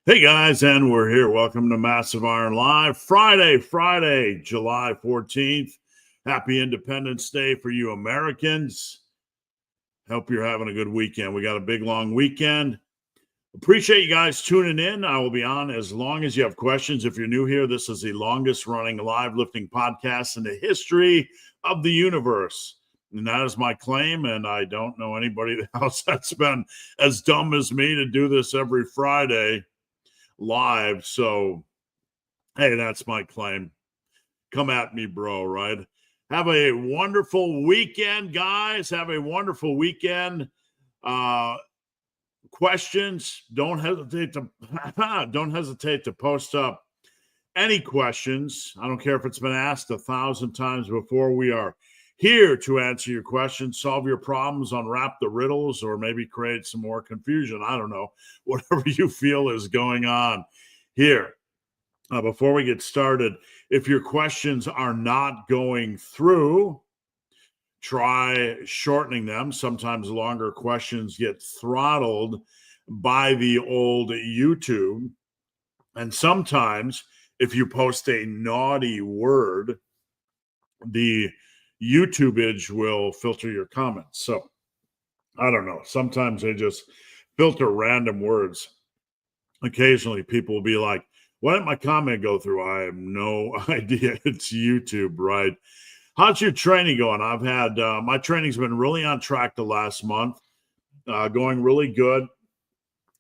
Hey guys, and we're here. Welcome to Massive Iron Live. Friday, July 14th. Happy Independence Day for you Americans. Hope you're having a good weekend. We got a big, long weekend. Appreciate you guys tuning in. I will be on as long as you have questions. If you're new here, this is the longest running live lifting podcast in the history of the universe. And that is my claim. And I don't know anybody else that's been as dumb as me to do this every Friday live. So, hey, that's my claim. Come at me, bro, right? Have a wonderful weekend, guys. Have a wonderful weekend. Questions, don't hesitate to post up any questions. I don't care if it's been asked 1,000 times before. We are here to answer your questions, solve your problems, unwrap the riddles, or maybe create some more confusion. I don't know. Whatever you feel is going on here. Before we get started, if your questions are not going through, try shortening them. Sometimes longer questions get throttled by the old YouTube. And sometimes if you post a naughty word, the YouTubeage will filter your comments. So I don't know. Sometimes they just filter random words. Occasionally people will be like, why didn't my comment go through? I have no idea. It's YouTube, right? How's your training going? I've had my training's been really on track the last month, going really good.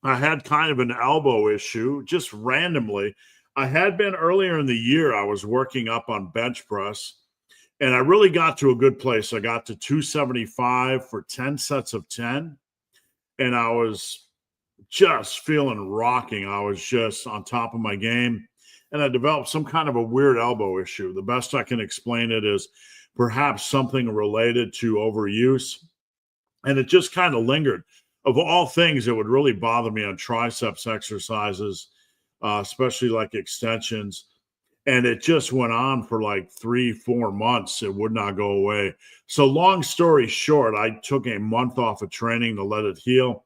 I had kind of an elbow issue just randomly. I had been earlier in the year, I was working up on bench press, and I really got to a good place. I got to 275 for 10 sets of 10, and I was just feeling rocking. I was just on top of my game, and I developed some kind of a weird elbow issue. The best I can explain it is perhaps something related to overuse, and it just kind of lingered. Of all things, it would really bother me on triceps exercises, especially like extensions. And it just went on for like 3-4 months. It would not go away. So long story short, I took a month off of training to let it heal.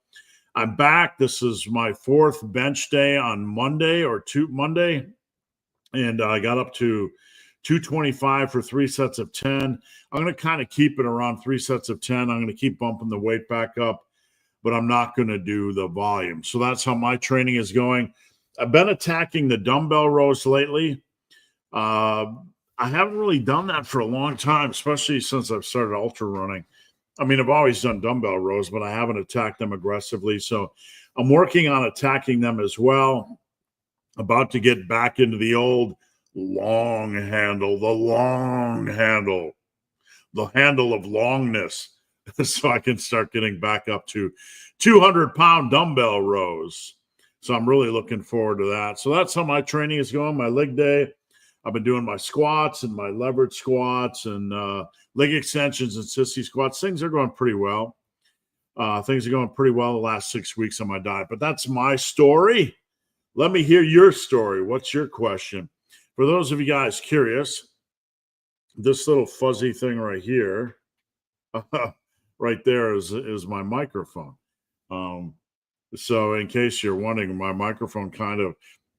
I'm back. This is my 4th bench day on Monday, and I got up to 225 for 3 sets of 10. I'm going to kind of keep it around 3 sets of 10. I'm going to keep bumping the weight back up, but I'm not going to do the volume. So that's how my training is going. I've been attacking the dumbbell rows lately. I haven't really done that for a long time, especially since I've started ultra running. I mean, I've always done dumbbell rows, but I haven't attacked them aggressively. So I'm working on attacking them as well. About to get back into the old long handle, the handle of longness, so I can start getting back up to 200-pound dumbbell rows. So I'm really looking forward to that. So that's how my training is going. My leg day, I've been doing my squats and my leverage squats and leg extensions and sissy squats. Things are going pretty well. Things are going pretty well the last 6 weeks on my diet. But that's my story. Let me hear your story. What's your question? For those of you guys curious, this little fuzzy thing right here, right there is my microphone. So in case you're wondering, my microphone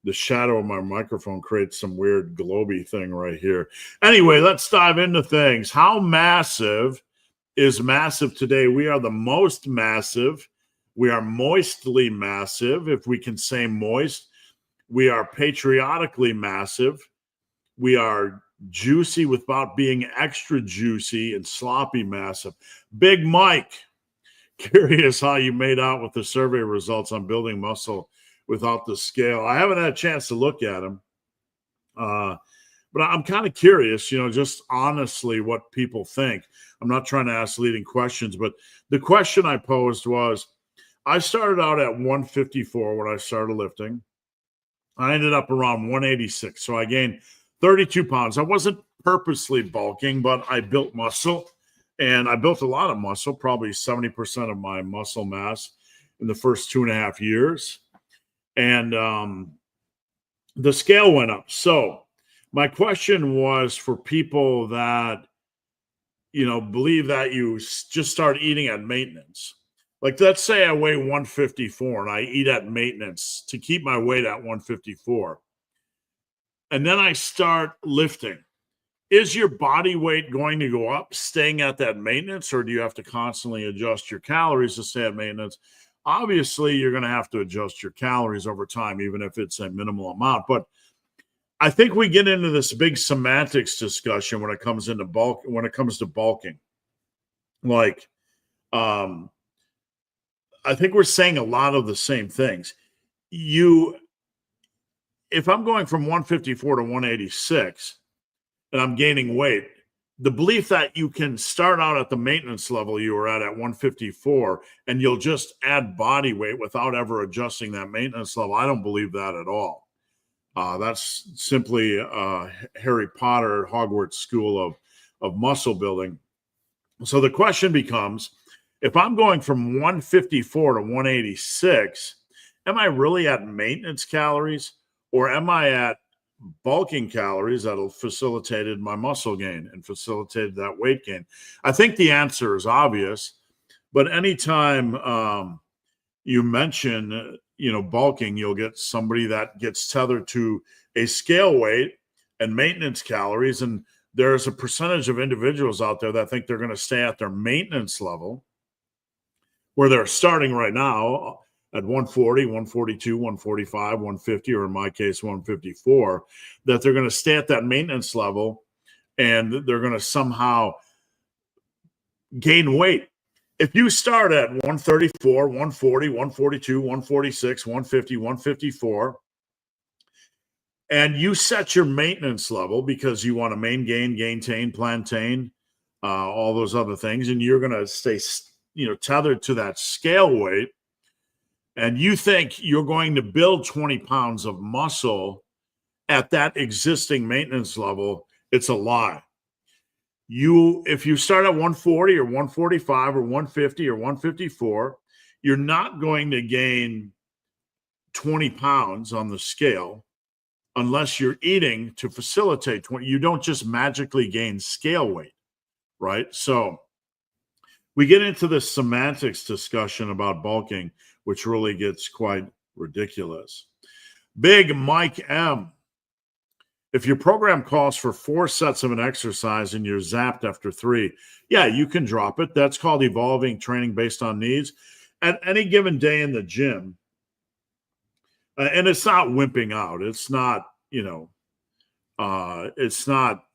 the shadow of my microphone creates some weird globy thing right here. Anyway, let's dive into things. How massive is massive today? We are the most massive. We are moistly massive, if we can say moist. We are patriotically massive. We are juicy without being extra juicy, and sloppy massive. Big Mike, curious how you made out with the survey results on building muscle without the scale. I haven't had a chance to look at them, but I'm kind of curious, just honestly what people think. I'm not trying to ask leading questions, but the question I posed was, I started out at 154 when I started lifting. I ended up around 186, so I gained 32 pounds. I wasn't purposely bulking, but I built muscle, and I built a lot of muscle, probably 70% of my muscle mass in the first 2.5 years. And the scale went up. So my question was for people that, believe that you just start eating at maintenance. Like, let's say I weigh 154 and I eat at maintenance to keep my weight at 154. And then I start lifting. Is your body weight going to go up staying at that maintenance, or do you have to constantly adjust your calories to stay at maintenance? Obviously, you're going to have to adjust your calories over time, even if it's a minimal amount. But I think we get into this big semantics discussion when it comes to bulking. Like, I think we're saying a lot of the same things. If I'm going from 154 to 186 and I'm gaining weight, the belief that you can start out at the maintenance level you were at 154 and you'll just add body weight without ever adjusting that maintenance level, I don't believe that at all. That's simply Harry Potter, Hogwarts School of muscle building. So the question becomes, if I'm going from 154 to 186, am I really at maintenance calories, or am I at bulking calories that'll facilitated my muscle gain and facilitated that weight gain? I think the answer is obvious, but anytime you mention, bulking, you'll get somebody that gets tethered to a scale weight and maintenance calories. And there's a percentage of individuals out there that think they're going to stay at their maintenance level, where they're starting right now at 140, 142, 145, 150, or in my case, 154, that they're going to stay at that maintenance level and they're going to somehow gain weight. If you start at 134, 140, 142, 146, 150, 154, and you set your maintenance level because you want to maintain, plantain, all those other things, and you're going to stay, tethered to that scale weight, and you think you're going to build 20 pounds of muscle at that existing maintenance level, it's a lie. If you start at 140 or 145 or 150 or 154, you're not going to gain 20 pounds on the scale unless you're eating to facilitate 20. You don't just magically gain scale weight, right? So we get into this semantics discussion about bulking, which really gets quite ridiculous. Big Mike M. If your program calls for 4 sets of an exercise and you're zapped after 3, yeah, you can drop it. That's called evolving training based on needs. At any given day in the gym, and it's not wimping out. It's not, it's not,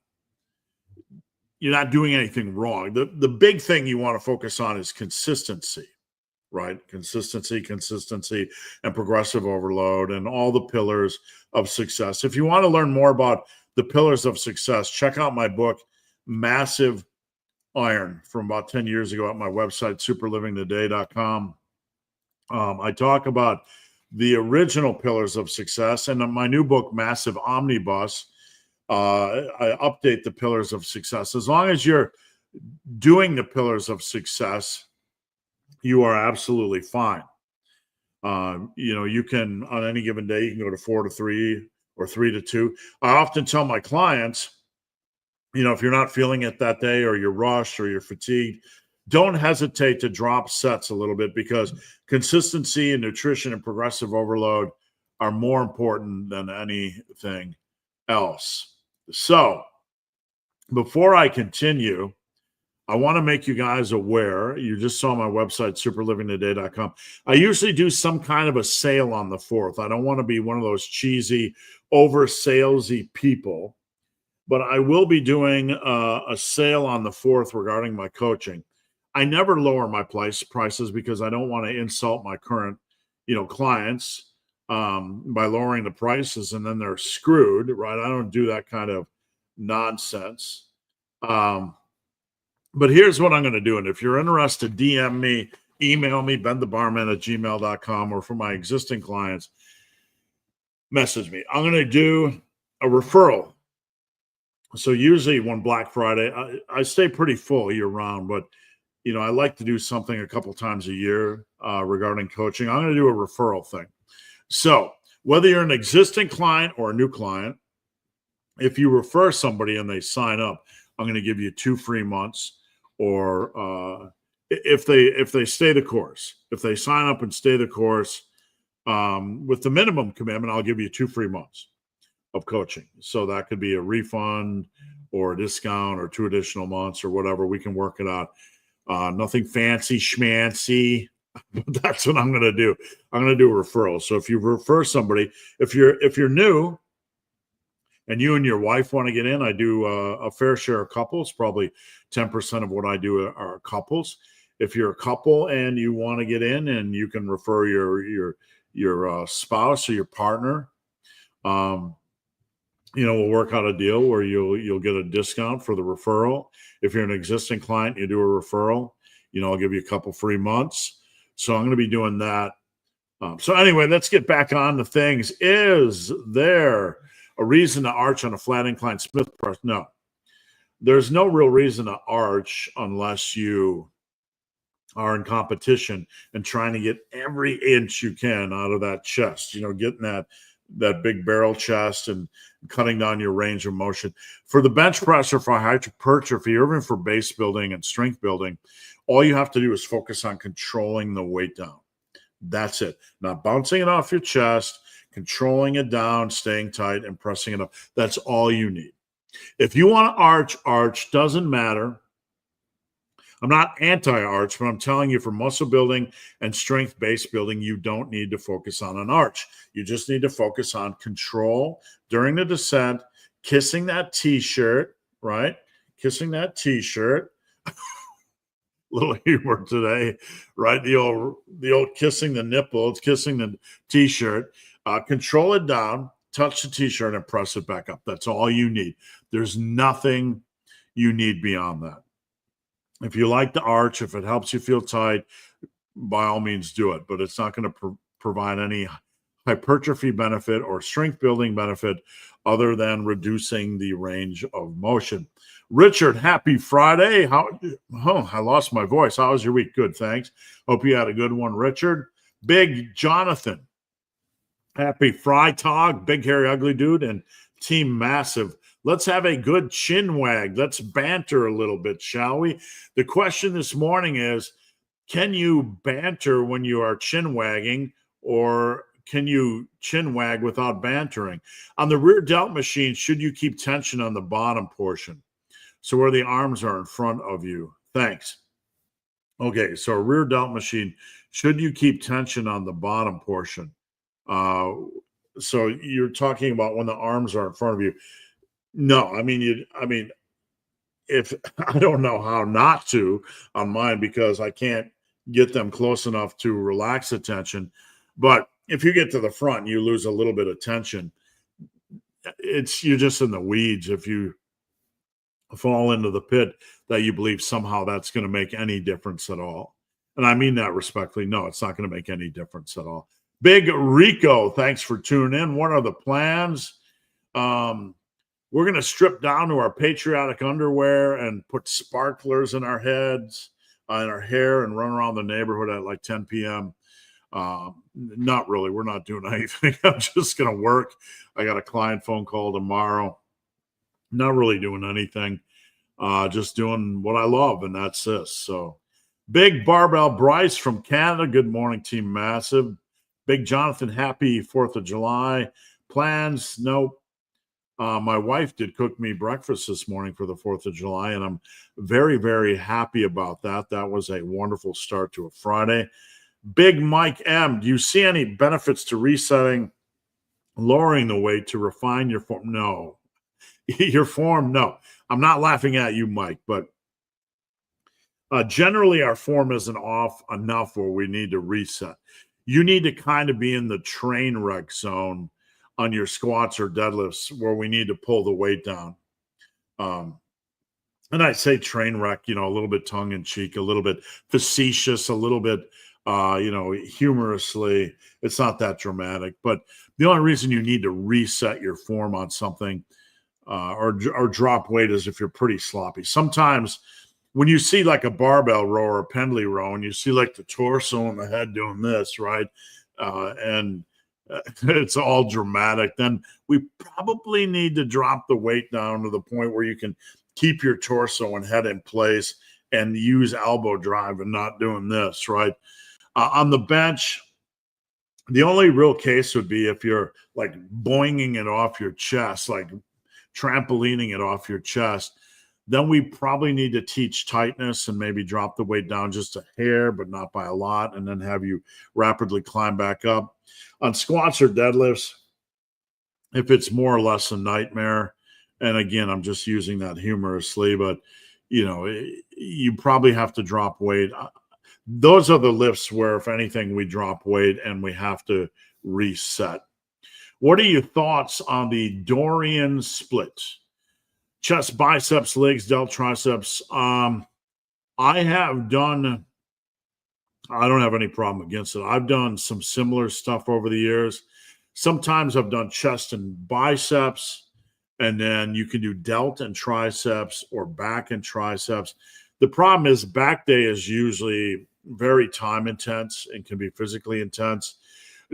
you're not doing anything wrong. The big thing you want to focus on is consistency, right? Consistency, and progressive overload, and all the pillars of success. If you want to learn more about the pillars of success, check out my book, Massive Iron, from about 10 years ago at my website, superlivingtoday.com. I talk about the original pillars of success, and in my new book, Massive Omnibus, I update the pillars of success. As long as you're doing the pillars of success, you are absolutely fine. You can, on any given day, you can go to 4 to 3 or 3 to 2. I often tell my clients, if you're not feeling it that day, or you're rushed, or you're fatigued, don't hesitate to drop sets a little bit, because consistency and nutrition and progressive overload are more important than anything else. So before I continue, I want to make you guys aware, you just saw my website, superlivingtoday.com. I usually do some kind of a sale on the 4th. I don't want to be one of those cheesy, over salesy people, but I will be doing a sale on the 4th regarding my coaching. I never lower my prices because I don't want to insult my current, clients by lowering the prices, and then they're screwed, right? I don't do that kind of nonsense. But here's what I'm going to do. And if you're interested, DM me, email me, benthebarman@gmail.com, or for my existing clients, message me. I'm going to do a referral. So usually when Black Friday, I stay pretty full year round, but I like to do something a couple times a year regarding coaching. I'm going to do a referral thing. So whether you're an existing client or a new client, if you refer somebody and they sign up, I'm going to give you 2 free months, or if they stay the course, if they sign up and stay the course with the minimum commitment, I'll give you 2 free months of coaching. So that could be a refund or a discount or 2 additional months or whatever. We can work it out. Nothing fancy schmancy, but that's what I'm going to do. I'm going to do a referral. So if you refer somebody, if you're new and you and your wife want to get in, I do a fair share of couples. Probably 10% of what I do are couples. If you're a couple and you want to get in, and you can refer your spouse or your partner, we'll work out a deal where you'll get a discount for the referral. If you're an existing client, you do a referral, I'll give you a couple free months. So I'm going to be doing that. So anyway, let's get back on to things. Is there a reason to arch on a flat incline Smith press? No, there's no real reason to arch unless you are in competition and trying to get every inch you can out of that chest, getting that big barrel chest and cutting down your range of motion. For the bench press or for hypertrophy, or even for base building and strength building, all you have to do is focus on controlling the weight down. That's it. Not bouncing it off your chest, controlling it down, staying tight, and pressing it up. That's all you need. If you want to arch, doesn't matter. I'm not anti-arch, but I'm telling you, for muscle building and strength-based building, you don't need to focus on an arch. You just need to focus on control during the descent, kissing that T-shirt, right? Kissing that T-shirt. Little humor today, right? The old kissing the nipple. It's kissing the T-shirt. Control it down, touch the T-shirt, and press it back up. That's all you need. There's nothing you need beyond that. If you like the arch, if it helps you feel tight, by all means do it. But it's not going to provide any hypertrophy benefit or strength building benefit other than reducing the range of motion. Richard, happy Friday. I lost my voice. How was your week? Good, thanks. Hope you had a good one, Richard. Big Jonathan, happy Freitag, big hairy ugly dude, and Team Massive. Let's have a good chin wag. Let's banter a little bit, shall we? The question this morning is, can you banter when you are chin wagging, or can you chin wag without bantering? On the rear delt machine, should you keep tension on the bottom portion? So where the arms are in front of you. Thanks. Okay, so a rear delt machine, should you keep tension on the bottom portion? So you're talking about when the arms are in front of you. No, if I don't know how not to on mine, because I can't get them close enough to relax the tension. But if you get to the front and you lose a little bit of tension, you're just in the weeds if you fall into the pit that you believe somehow that's going to make any difference at all. And I mean that respectfully. No, it's not going to make any difference at all. Big Rico, thanks for tuning in. What are the plans? We're going to strip down to our patriotic underwear and put sparklers in our heads, in our hair, and run around the neighborhood at like 10 p.m. Not really. We're not doing anything. I'm just going to work. I got a client phone call tomorrow. Not really doing anything. Just doing what I love, and that's this. So, Big Barbell Bryce from Canada. Good morning, Team Massive. Big Jonathan, happy 4th of July. Plans? Nope. My wife did cook me breakfast this morning for the 4th of July, and I'm very, very happy about that. That was a wonderful start to a Friday. Big Mike M, do you see any benefits to resetting, lowering the weight to refine your form? No. Your form? No. I'm not laughing at you, Mike, but generally our form isn't off enough where we need to reset. You need to kind of be in the train wreck zone on your squats or deadlifts where we need to pull the weight down. And I say train wreck, a little bit tongue in cheek, a little bit facetious, a little bit, humorously. It's not that dramatic, but the only reason you need to reset your form on something or drop weight is if you're pretty sloppy. Sometimes when you see like a barbell row or a pendley row and you see like the torso and the head doing this, right? And it's all dramatic, then we probably need to drop the weight down to the point where you can keep your torso and head in place and use elbow drive and not doing this, right? On the bench, the only real case would be if you're like boinging it off your chest, like trampolining it off your chest. Then we probably need to teach tightness and maybe drop the weight down just a hair, but not by a lot, and then have you rapidly climb back up. On squats or deadlifts, if it's more or less a nightmare, and again, I'm just using that humorously, but you probably have to drop weight. Those are the lifts where, if anything, we drop weight and we have to reset. What are your thoughts on the Dorian split? Chest, biceps, legs, delt, triceps. I don't have any problem against it. I've done some similar stuff over the years. Sometimes I've done chest and biceps, and then you can do delt and triceps or back and triceps. The problem is back day is usually very time intense and can be physically intense.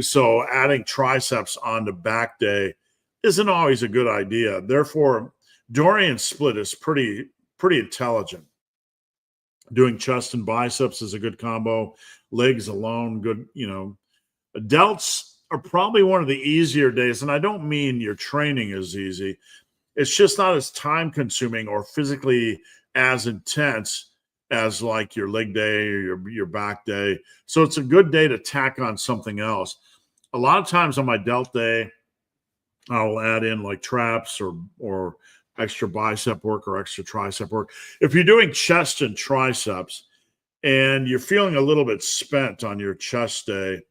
So adding triceps onto back day isn't always a good idea. Therefore, Dorian split is pretty intelligent. Doing chest and biceps is a good combo. Legs alone, good. Delts are probably one of the easier days, and I don't mean your training is easy. It's just not as time consuming or physically as intense as like your leg day or your back day. So it's a good day to tack on something else. A lot of times on my delt day, I'll add in like traps or extra bicep work or extra tricep work. If you're doing chest and triceps and you're feeling a little bit spent on your chest day,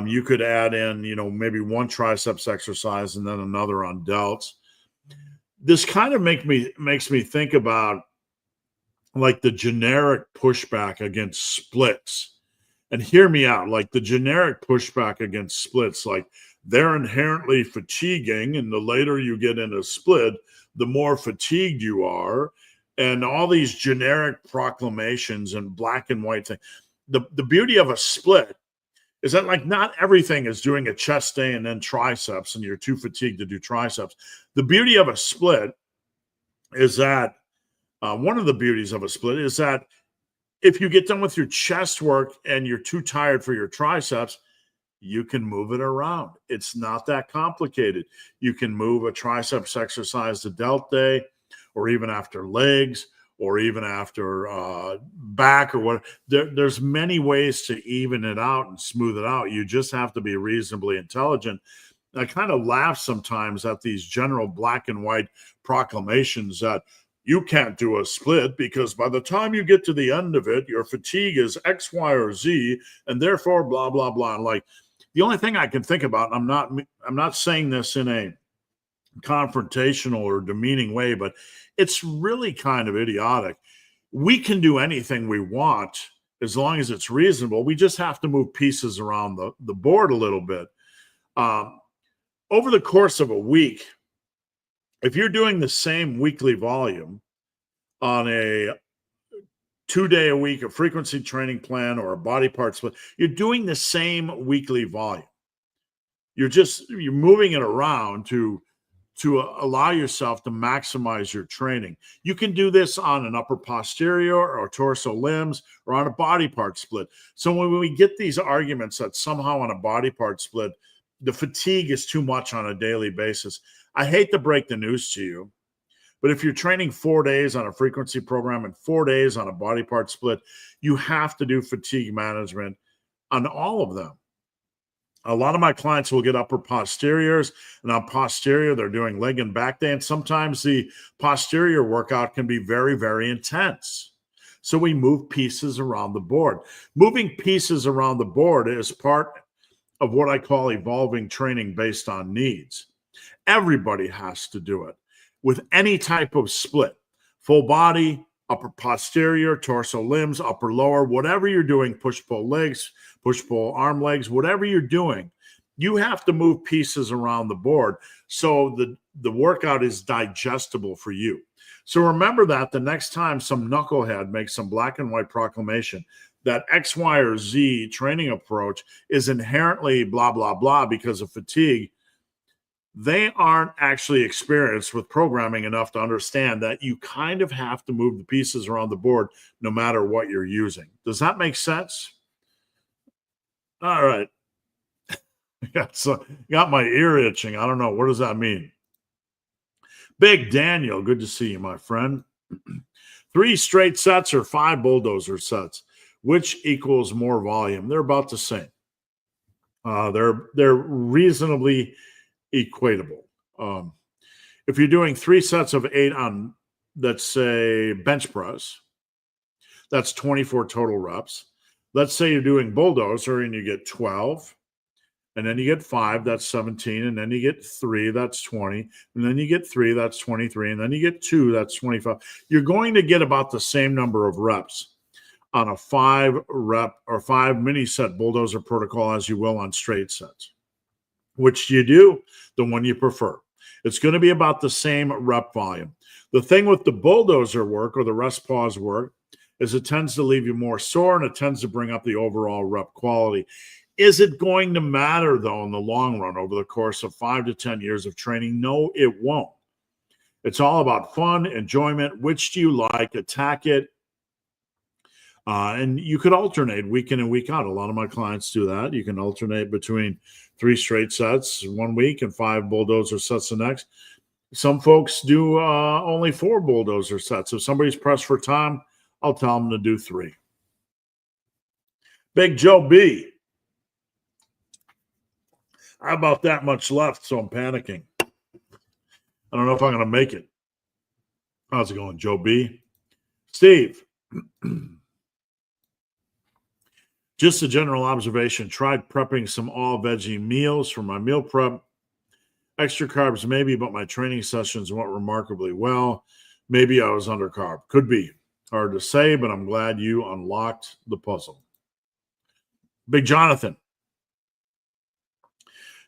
you could add in, maybe one triceps exercise and then another on delts. This kind of makes me think about like the generic pushback against splits. And hear me out, like the generic pushback against splits, like they're inherently fatiguing, and the later you get in a split, the more fatigued you are, and all these generic proclamations and black and white thing. The beauty of a split is that like not everything is doing a chest day and then triceps and you're too fatigued to do triceps. The beauty of a split is that one of the beauties of a split is that if you get done with your chest work and you're too tired for your triceps, you can move it around. It's not that complicated. You can move a triceps exercise to delt day, or even after legs, or even after back, or what. There's many ways to even it out and smooth it out. You just have to be reasonably intelligent. I kind of laugh sometimes at these general black and white proclamations that you can't do a split because by the time you get to the end of it, your fatigue is X, Y, or Z, and therefore blah, blah, blah. And like the only thing I can think about, and I'm not saying this in a confrontational or demeaning way, but it's really kind of idiotic. We can do anything we want as long as it's reasonable. We just have to move pieces around the board a little bit. Over the course of a week, if you're doing the same weekly volume on a 2-day a week, a frequency training plan, or a body part split, you're doing the same weekly volume. You're moving it around to allow yourself to maximize your training. You can do this on an upper posterior or torso limbs or on a body part split. So when we get these arguments that somehow on a body part split, the fatigue is too much on a daily basis, I hate to break the news to you, but if you're training 4 days on a frequency program and 4 days on a body part split, you have to do fatigue management on all of them. A lot of my clients will get upper posteriors, and on posterior, they're doing leg and back day. And sometimes the posterior workout can be very, very intense. So we move pieces around the board. Moving pieces around the board is part of what I call evolving training based on needs. Everybody has to do it with any type of split, full body, upper posterior, torso limbs, upper lower, whatever you're doing, push-pull legs, push-pull arm legs, whatever you're doing, you have to move pieces around the board so the workout is digestible for you. So remember that the next time some knucklehead makes some black and white proclamation that X, Y, or Z training approach is inherently blah, blah, blah because of fatigue, they aren't actually experienced with programming enough to understand that you kind of have to move the pieces around the board no matter what you're using. Does that make sense? All right. Got my ear itching. I don't know. What does that mean? Big Daniel, good to see you, my friend. 3 straight sets or 5 bulldozer sets? Which equals more volume? They're about the same. They're reasonably equatable. If you're doing 3 sets of 8 on, let's say, bench press, that's 24 total reps. Let's say you're doing bulldozer and you get 12, and then you get 5, that's 17, and then you get 3, that's 20, and then you get 3, that's 23, and then you get 2, that's 25. You're going to get about the same number of reps on a 5-rep or 5 mini set bulldozer protocol as you will on straight sets. Which you do, the one you prefer. It's going to be about the same rep volume. The thing with the bulldozer work or the rest pause work is it tends to leave you more sore and it tends to bring up the overall rep quality. Is it going to matter, though, in the long run over the course of 5 to 10 years of training? No, it won't. It's all about fun, enjoyment. Which do you like? Attack it. And you could alternate week in and week out. A lot of my clients do that. You can alternate between 3 straight sets one week and 5 bulldozer sets the next. Some folks do only 4 bulldozer sets. If somebody's pressed for time, I'll tell them to do 3. Big Joe B. How about that much left? So I'm panicking. I don't know if I'm going to make it. How's it going, Joe B? Steve. Just a general observation. Tried prepping some all-veggie meals for my meal prep. Extra carbs maybe, but my training sessions went remarkably well. Maybe I was under carb. Could be. Hard to say, but I'm glad you unlocked the puzzle. Big Jonathan.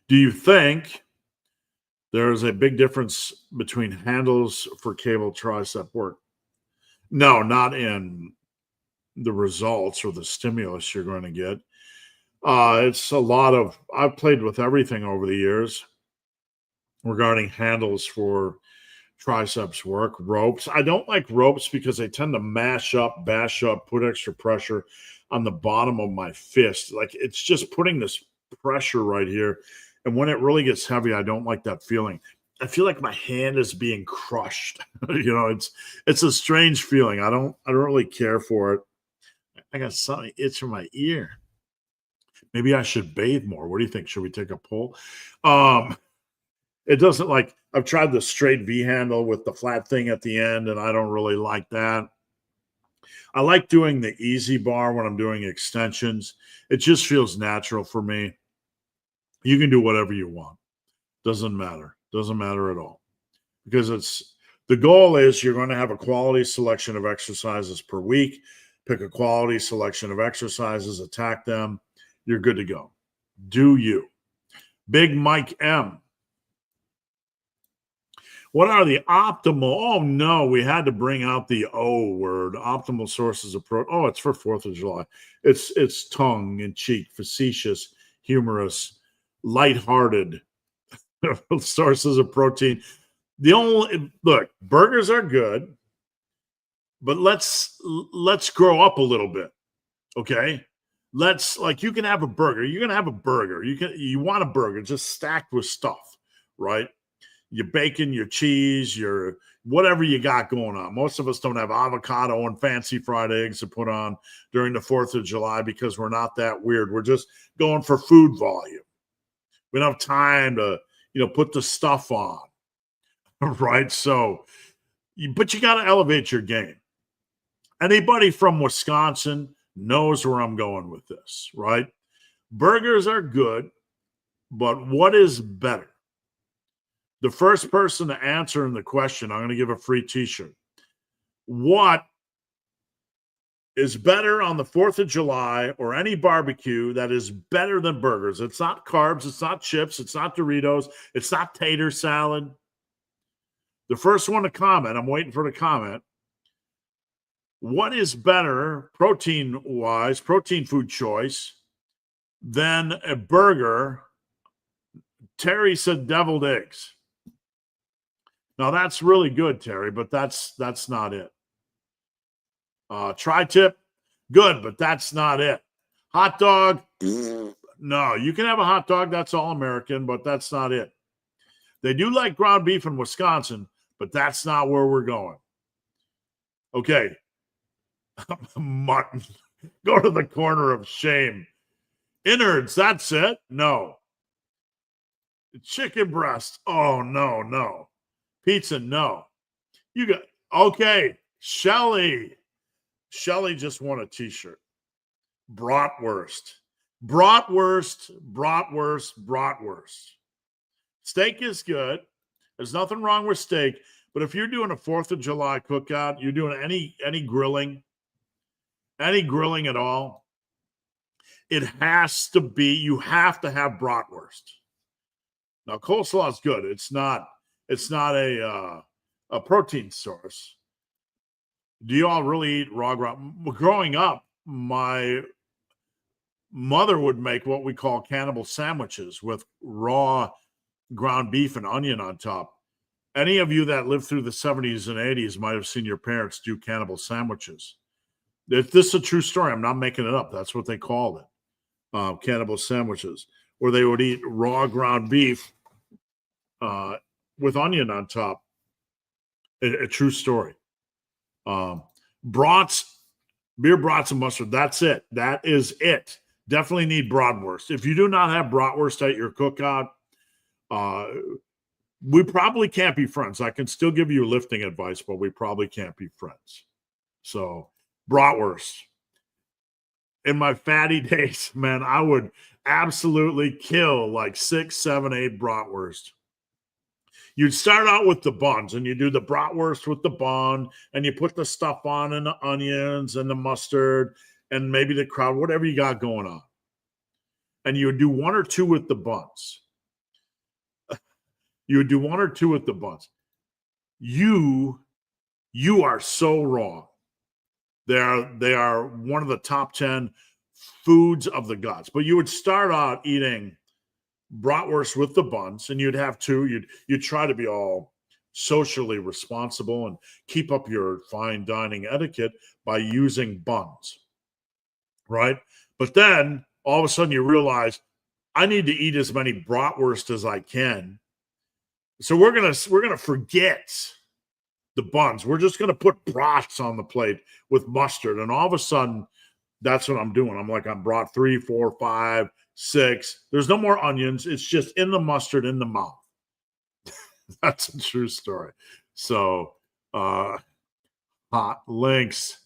Do you think there is a big difference between handles for cable tricep work? No, not in the results or the stimulus you're going to get. It's a lot of, I've played with everything over the years regarding handles for triceps work. Ropes. I don't like ropes because they tend to bash up, put extra pressure on the bottom of my fist. Like it's just putting this pressure right here. And when it really gets heavy, I don't like that feeling. I feel like my hand is being crushed. It's a strange feeling. I don't really care for it. I got something itch in my ear. Maybe I should bathe more. What do you think? Should we take a poll? It doesn't like, I've tried the straight V handle with the flat thing at the end, and I don't really like that. I like doing the easy bar when I'm doing extensions. It just feels natural for me. You can do whatever you want. Doesn't matter. Doesn't matter at all. Because the goal is you're going to have a quality selection of exercises per week. Pick a quality selection of exercises, attack them. You're good to go. Do you? Big Mike M. What are the optimal? Oh, no, we had to bring out the O word. Optimal sources of protein. Oh, it's for 4th of July. It's tongue-in-cheek, facetious, humorous, lighthearted sources of protein. Look, burgers are good, but let's grow up a little bit, okay? You can have a burger. You're gonna have a burger. You want a burger just stacked with stuff, right? Your bacon, your cheese, your whatever you got going on. Most of us don't have avocado and fancy fried eggs to put on during the 4th of July because we're not that weird. We're just going for food volume. We don't have time to, put the stuff on, right? So, but you got to elevate your game. Anybody from Wisconsin knows where I'm going with this, right? Burgers are good, but what is better? The first person to answer in the question, I'm going to give a free t-shirt. What is better on the 4th of July or any barbecue that is better than burgers? It's not carbs. It's not chips. It's not Doritos. It's not tater salad. The first one to comment, I'm waiting for the comment. What is better protein-wise, protein food choice, than a burger Terry said deviled eggs. Now that's really good, Terry, but that's not it. Tri-tip, good, but that's not it. Hot dog, no. You can have a hot dog, that's all American, but that's not it. They do like ground beef in Wisconsin, but that's not where we're going. Okay. Mutton. Go to the corner of shame. Innards, that's it? No. Chicken breast. Oh, no. Pizza, no. You got, okay. Shelly just won a t-shirt. Bratwurst. Steak is good. There's nothing wrong with steak. But if you're doing a 4th of July cookout, you're doing any grilling at all, it has to be, you have to have bratwurst. Now, coleslaw is good. It's not a protein source. Do you all really eat raw ground? Growing up, my mother would make what we call cannibal sandwiches with raw ground beef and onion on top. Any of you that lived through the 70s and 80s might have seen your parents do cannibal sandwiches. If this is a true story, I'm not making it up. That's what they called it, cannibal sandwiches, where they would eat raw ground beef with onion on top. A true story. Brats, beer brats and mustard. That's it. That is it. Definitely need bratwurst. If you do not have bratwurst at your cookout, we probably can't be friends. I can still give you lifting advice, but we probably can't be friends. So bratwurst. In my fatty days, man, I would absolutely kill like 6, 7, 8 bratwurst. You'd start out with the buns, and you do the bratwurst with the bun, and you put the stuff on and the onions and the mustard and maybe the crowd, whatever you got going on. And you would do 1 or 2 with the buns. You are so wrong. They are one of the top 10 foods of the gods. But you would start out eating bratwurst with the buns, and you'd have 2. You'd try to be all socially responsible and keep up your fine dining etiquette by using buns, right? But then all of a sudden you realize I need to eat as many bratwurst as I can. So we're gonna forget the buns. We're just gonna put brats on the plate with mustard, and all of a sudden, that's what I'm doing. I'm like, I'm brat 3, 4, 5, 6. There's no more onions. It's just in the mustard in the mouth. That's a true story. So, hot links.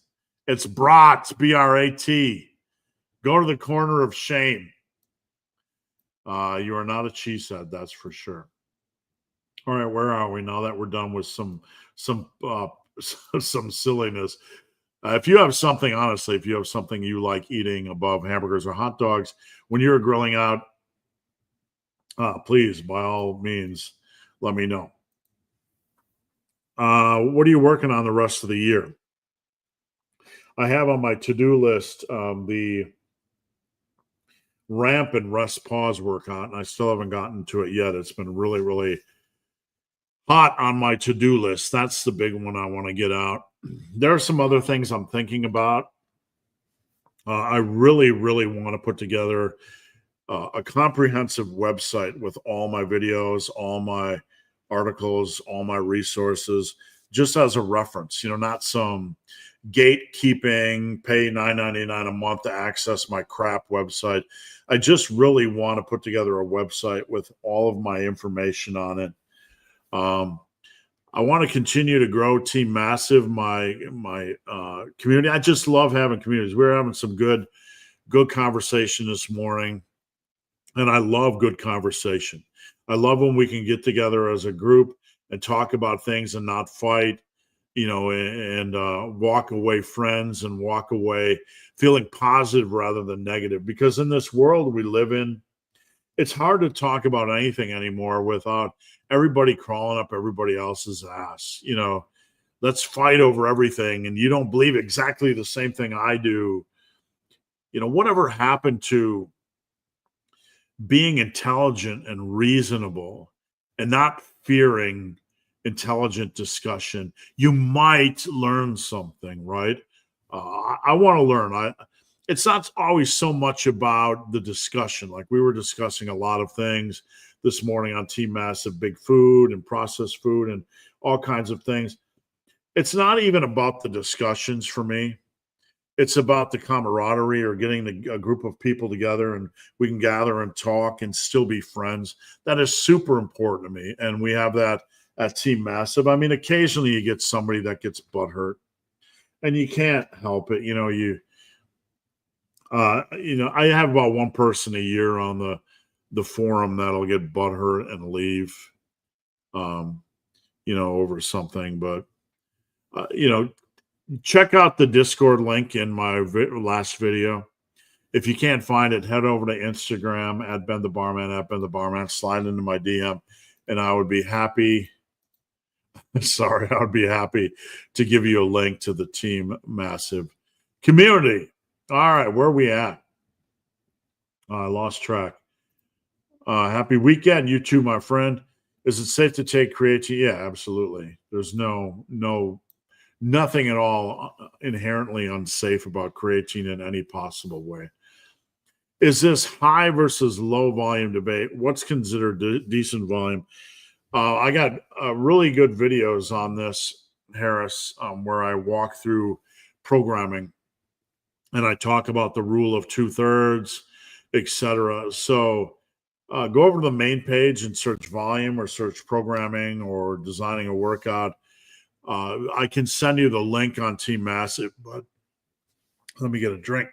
It's brats, B-R-A-T. Go to the corner of shame. You are not a cheesehead, that's for sure. All right, where are we now that we're done with some silliness? If you have something, honestly, if you have something you like eating above hamburgers or hot dogs when you're grilling out, please, by all means, let me know. What are you working on the rest of the year? I have on my to-do list the ramp and rest pause workout, and I still haven't gotten to it yet. It's been really, really hot on my to-do list. That's the big one I want to get out. There are some other things I'm thinking about. I really, really want to put together a comprehensive website with all my videos, all my articles, all my resources, just as a reference, not some gatekeeping, pay $9.99 a month to access my crap website. I just really want to put together a website with all of my information on it. I want to continue to grow Team Massive, my community. I just love having communities. We're having some good conversation this morning, and I love good conversation. I love when we can get together as a group and talk about things and not fight, and walk away friends and walk away feeling positive rather than negative. Because in this world we live in, it's hard to talk about anything anymore without everybody crawling up everybody else's ass. Let's fight over everything. And you don't believe exactly the same thing I do. Whatever happened to being intelligent and reasonable and not fearing intelligent discussion, you might learn something, right? I want to learn. It's not always so much about the discussion. Like we were discussing a lot of things this morning on Team Massive, big food and processed food and all kinds of things. It's not even about the discussions for me. It's about the camaraderie or getting a group of people together and we can gather and talk and still be friends. That is super important to me. And we have that at Team Massive. I mean, occasionally you get somebody that gets butthurt and you can't help it. I have about one person a year on the forum that'll get butthurt and leave, over something. But, check out the Discord link in my last video. If you can't find it, head over to Instagram at Ben the Barman, slide into my DM, and I would be happy. I would be happy to give you a link to the Team Massive community. All right, where are we at? I lost track. Happy weekend, you too, my friend. Is it safe to take creatine? Yeah, absolutely. There's nothing at all inherently unsafe about creatine in any possible way. Is this high versus low volume debate? What's considered decent volume? I got really good videos on this, Harris, where I walk through programming and I talk about the rule of 2/3, etc. So go over to the main page and search volume or search programming or designing a workout. I can send you the link on Team Massive, but let me get a drink.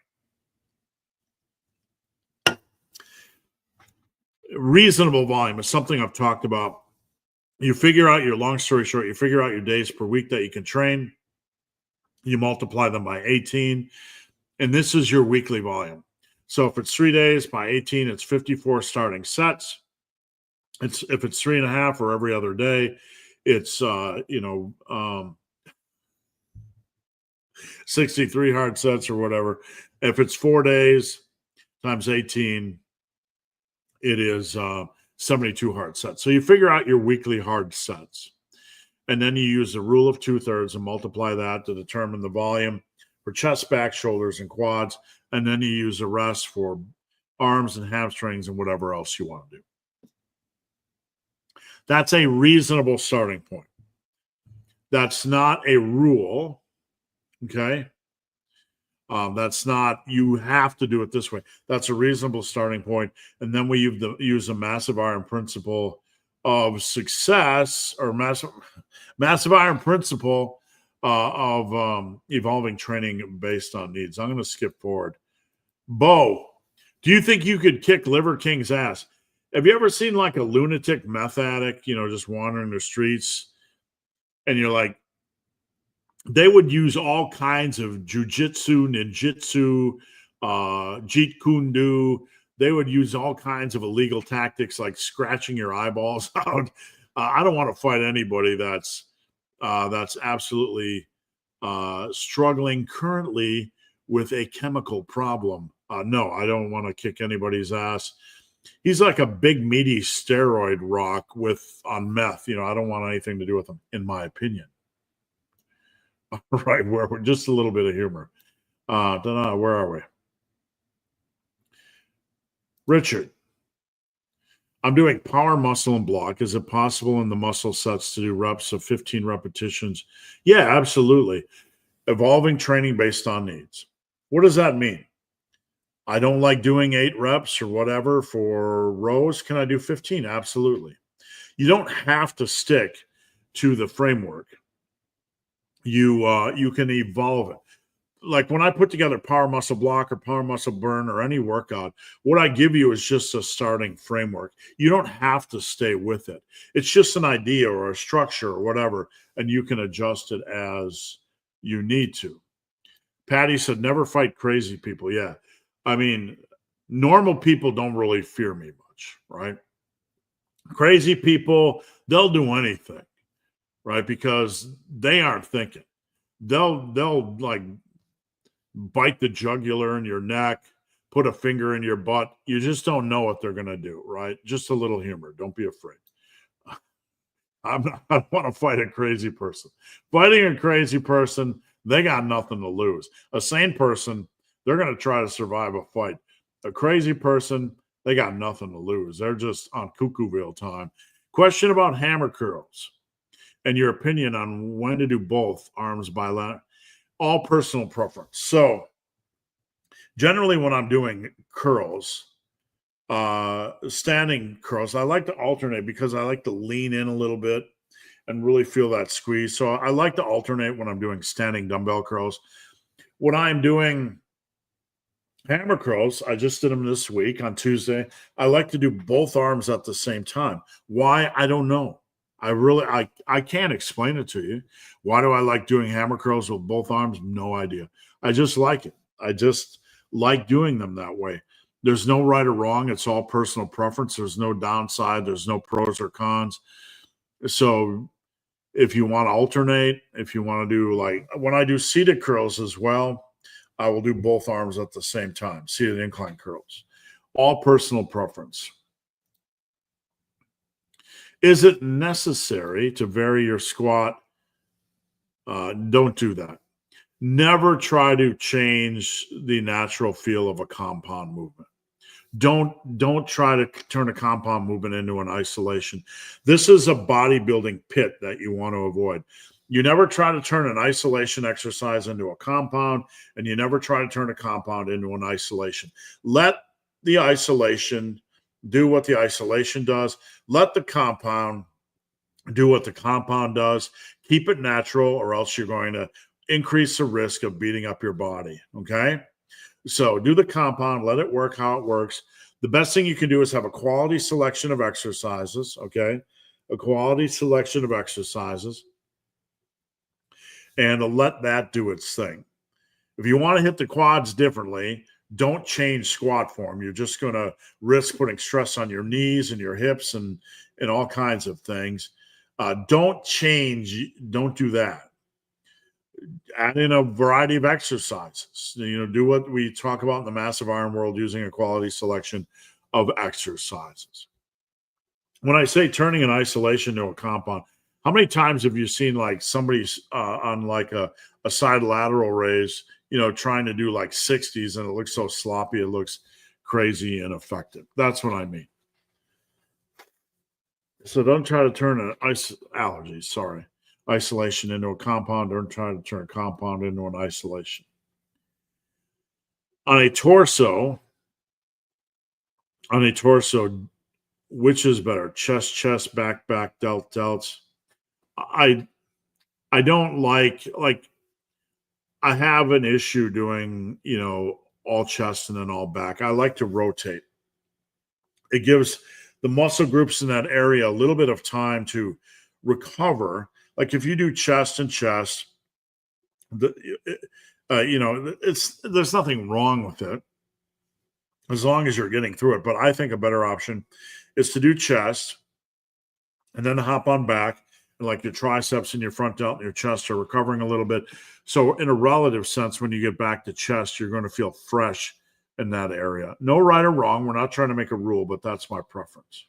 Reasonable volume is something I've talked about. You figure out long story short, you figure out your days per week that you can train. You multiply them by 18, and this is your weekly volume. So if it's 3 days by 18, it's 54 starting sets. If it's 3.5 or every other day, it's 63 hard sets or whatever. If it's 4 days times 18, it is 72 hard sets. So you figure out your weekly hard sets, and then you use the rule of 2/3 and multiply that to determine the volume for chest, back, shoulders, and quads, and then you use the rest for arms and hamstrings and whatever else you want to do. That's a reasonable starting point. That's not a rule, okay? That's not, you have to do it this way. That's a reasonable starting point. And then we use the massive iron principle of success, or massive iron principle of evolving training based on needs. I'm going to skip forward. Bo, do you think you could kick Liver King's ass? Have you ever seen like a lunatic meth addict, just wandering the streets, and you're like, they would use all kinds of jujitsu, ninjutsu, jeet kune do. They would use all kinds of illegal tactics like scratching your eyeballs out. I don't want to fight anybody that's absolutely struggling currently with a chemical problem. No, I don't want to kick anybody's ass. He's like a big meaty steroid rock on meth. I don't want anything to do with him, in my opinion. Right, we're just a little bit of humor. Where are we? Richard, I'm doing power, muscle, and block. Is it possible in the muscle sets to do reps of 15 repetitions? Yeah, absolutely. Evolving training based on needs. What does that mean? I don't like doing 8 reps or whatever for rows. Can I do 15? Absolutely. You don't have to stick to the framework. You can evolve it. Like when I put together power muscle block or power muscle burn or any workout, what I give you is just a starting framework. You don't have to stay with it. It's just an idea or a structure or whatever, and you can adjust it as you need to. Patty said, never fight crazy people. Yeah. I mean, normal people don't really fear me much, right? Crazy people, they'll do anything, right? Because they aren't thinking. They'll like bite the jugular in your neck, put a finger in your butt. You just don't know what they're going to do, right? Just a little humor. Don't be afraid. I don't want to fight a crazy person. Fighting a crazy person, they got nothing to lose. A sane person, they're going to try to survive a fight. A crazy person, they got nothing to lose. They're just on Cuckooville time. Question about hammer curls and your opinion on when to do both arms bilateral. All personal preference. So generally when I'm doing curls, standing curls, I like to alternate because I like to lean in a little bit and really feel that squeeze. So I like to alternate when I'm doing standing dumbbell curls. When I'm doing hammer curls, I just did them this week on Tuesday. I like to do both arms at the same time. Why? I don't know. I can't explain it to you. Why do I like doing hammer curls with both arms? No idea. I just like it. I just like doing them that way. There's no right or wrong. It's all personal preference. There's no downside. There's no pros or cons. So if you want to alternate, if you want to do like when I do seated curls as well, I will do both arms at the same time, seated incline curls. All personal preference. Is it necessary to vary your squat? Don't do that. Never try to change the natural feel of a compound movement. Don't try to turn a compound movement into an isolation. This is a bodybuilding pit that you want to avoid. You never try to turn an isolation exercise into a compound, and you never try to turn a compound into an isolation. Let the isolation do what the isolation does. Let the compound do what the compound does. Keep it natural, or else you're going to increase the risk of beating up your body, okay? So do the compound, let it work how it works. The best thing you can do is have a quality selection of exercises, okay? A quality selection of exercises, and let that do its thing. If you want to hit the quads differently, don't change squat form. You're just going to risk putting stress on your knees and your hips and all kinds of things. Don't do that. Add in a variety of exercises. Do what we talk about in the massive iron world, using a quality selection of exercises. When I say turning an isolation to a compound, how many times have you seen like somebody on like a side lateral raise, trying to do like 60s, and it looks so sloppy, it looks crazy and ineffective. That's what I mean. So don't try to turn an isolation into a compound. Don't try to turn a compound into an isolation. On a torso, which is better? Chest, back, delts. I don't like I have an issue doing, all chest and then all back. I like to rotate. It gives the muscle groups in that area a little bit of time to recover. Like if you do chest and chest, there's nothing wrong with it as long as you're getting through it. But I think a better option is to do chest and then hop on back, and like your triceps and your front delt and your chest are recovering a little bit. So in a relative sense, when you get back to chest, you're going to feel fresh in that area. No right or wrong. We're not trying to make a rule, but that's my preference.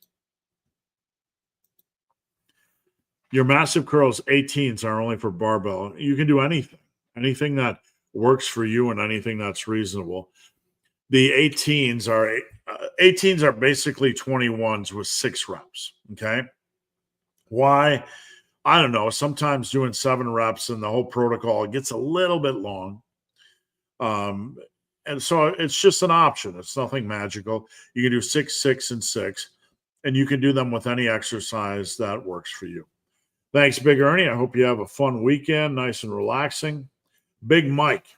Your massive curls 18s are only for barbell. You can do anything that works for you and anything that's reasonable. The 18s are basically 21s with 6 reps. Okay. Why? I don't know. Sometimes doing 7 reps and the whole protocol gets a little bit long. And so it's just an option. It's nothing magical. You can do 6, 6, and 6, and you can do them with any exercise that works for you. Thanks, Big Ernie. I hope you have a fun weekend, nice and relaxing. Big Mike.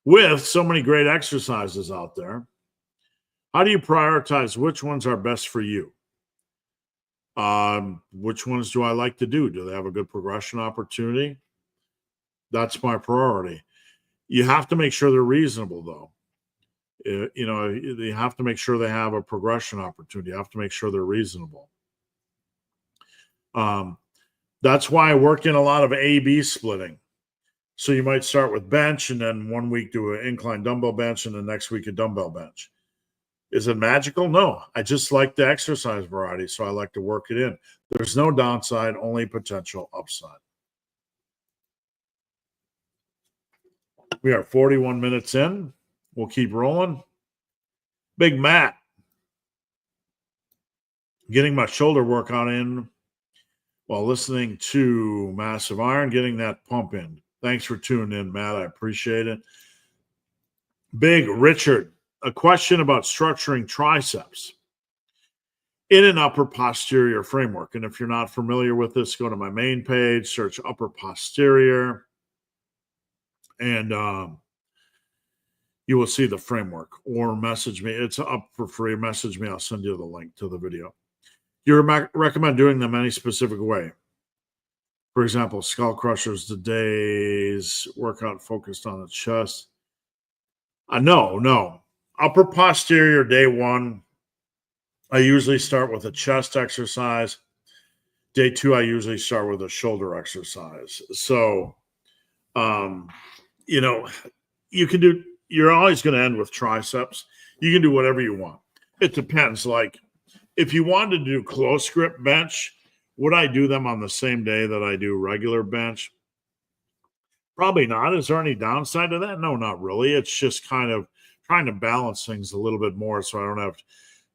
With so many great exercises out there, how do you prioritize which ones are best for you? Which ones do I like to do? Do they have a good progression opportunity? That's my priority. You have to make sure they're reasonable, though. You have to make sure they have a progression opportunity. You have to make sure they're reasonable. That's why I work in a lot of A/B splitting. So you might start with bench and then 1 week do an incline dumbbell bench and the next week a dumbbell bench. Is it magical? No. I just like the exercise variety, so I like to work it in. There's no downside, only potential upside. We are 41 minutes in. We'll keep rolling. Big Matt. Getting my shoulder workout in while listening to Massive Iron, getting that pump in. Thanks for tuning in, Matt. I appreciate it. Big Richard, a question about structuring triceps in an upper posterior framework. And if you're not familiar with this, go to my main page, search upper posterior, and you will see the framework, or message me. It's up for free. Message me. I'll send you the link to the video. You recommend doing them any specific way? For example, skull crushers, the day's workout focused on the chest. No. Upper posterior, day one, I usually start with a chest exercise. Day two, I usually start with a shoulder exercise. So, you can do, you're always going to end with triceps. You can do whatever you want. It depends. Like, if you wanted to do close grip bench, would I do them on the same day that I do regular bench? Probably not. Is there any downside to that? No, not really. It's just kind of trying to balance things a little bit more so I don't have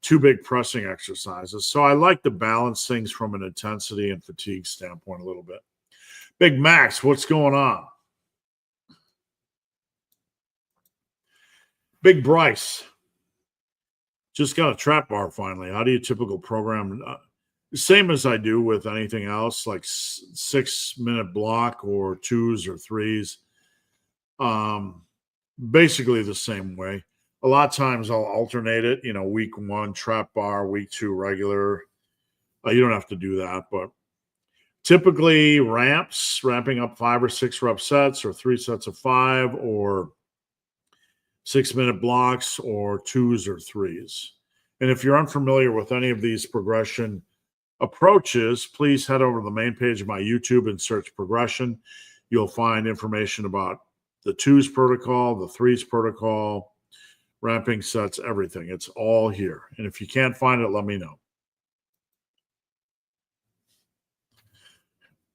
too big pressing exercises. So I like to balance things from an intensity and fatigue standpoint a little bit. Big Max, what's going on? Big Bryce, just got a trap bar finally. How do you typical program? Same as I do with anything else, like 6-minute block or 2s or 3s. Basically the same way. A lot of times I'll alternate it, week 1 trap bar, week 2 regular. You don't have to do that, but typically ramping up 5 or 6 rep sets or 3 sets of 5 or 6-minute blocks or 2s or 3s. And if you're unfamiliar with any of these progression approaches, please head over to the main page of my YouTube and search progression. You'll find information about the 2s protocol, the 3s protocol, ramping sets, everything. It's all here. And if you can't find it, let me know.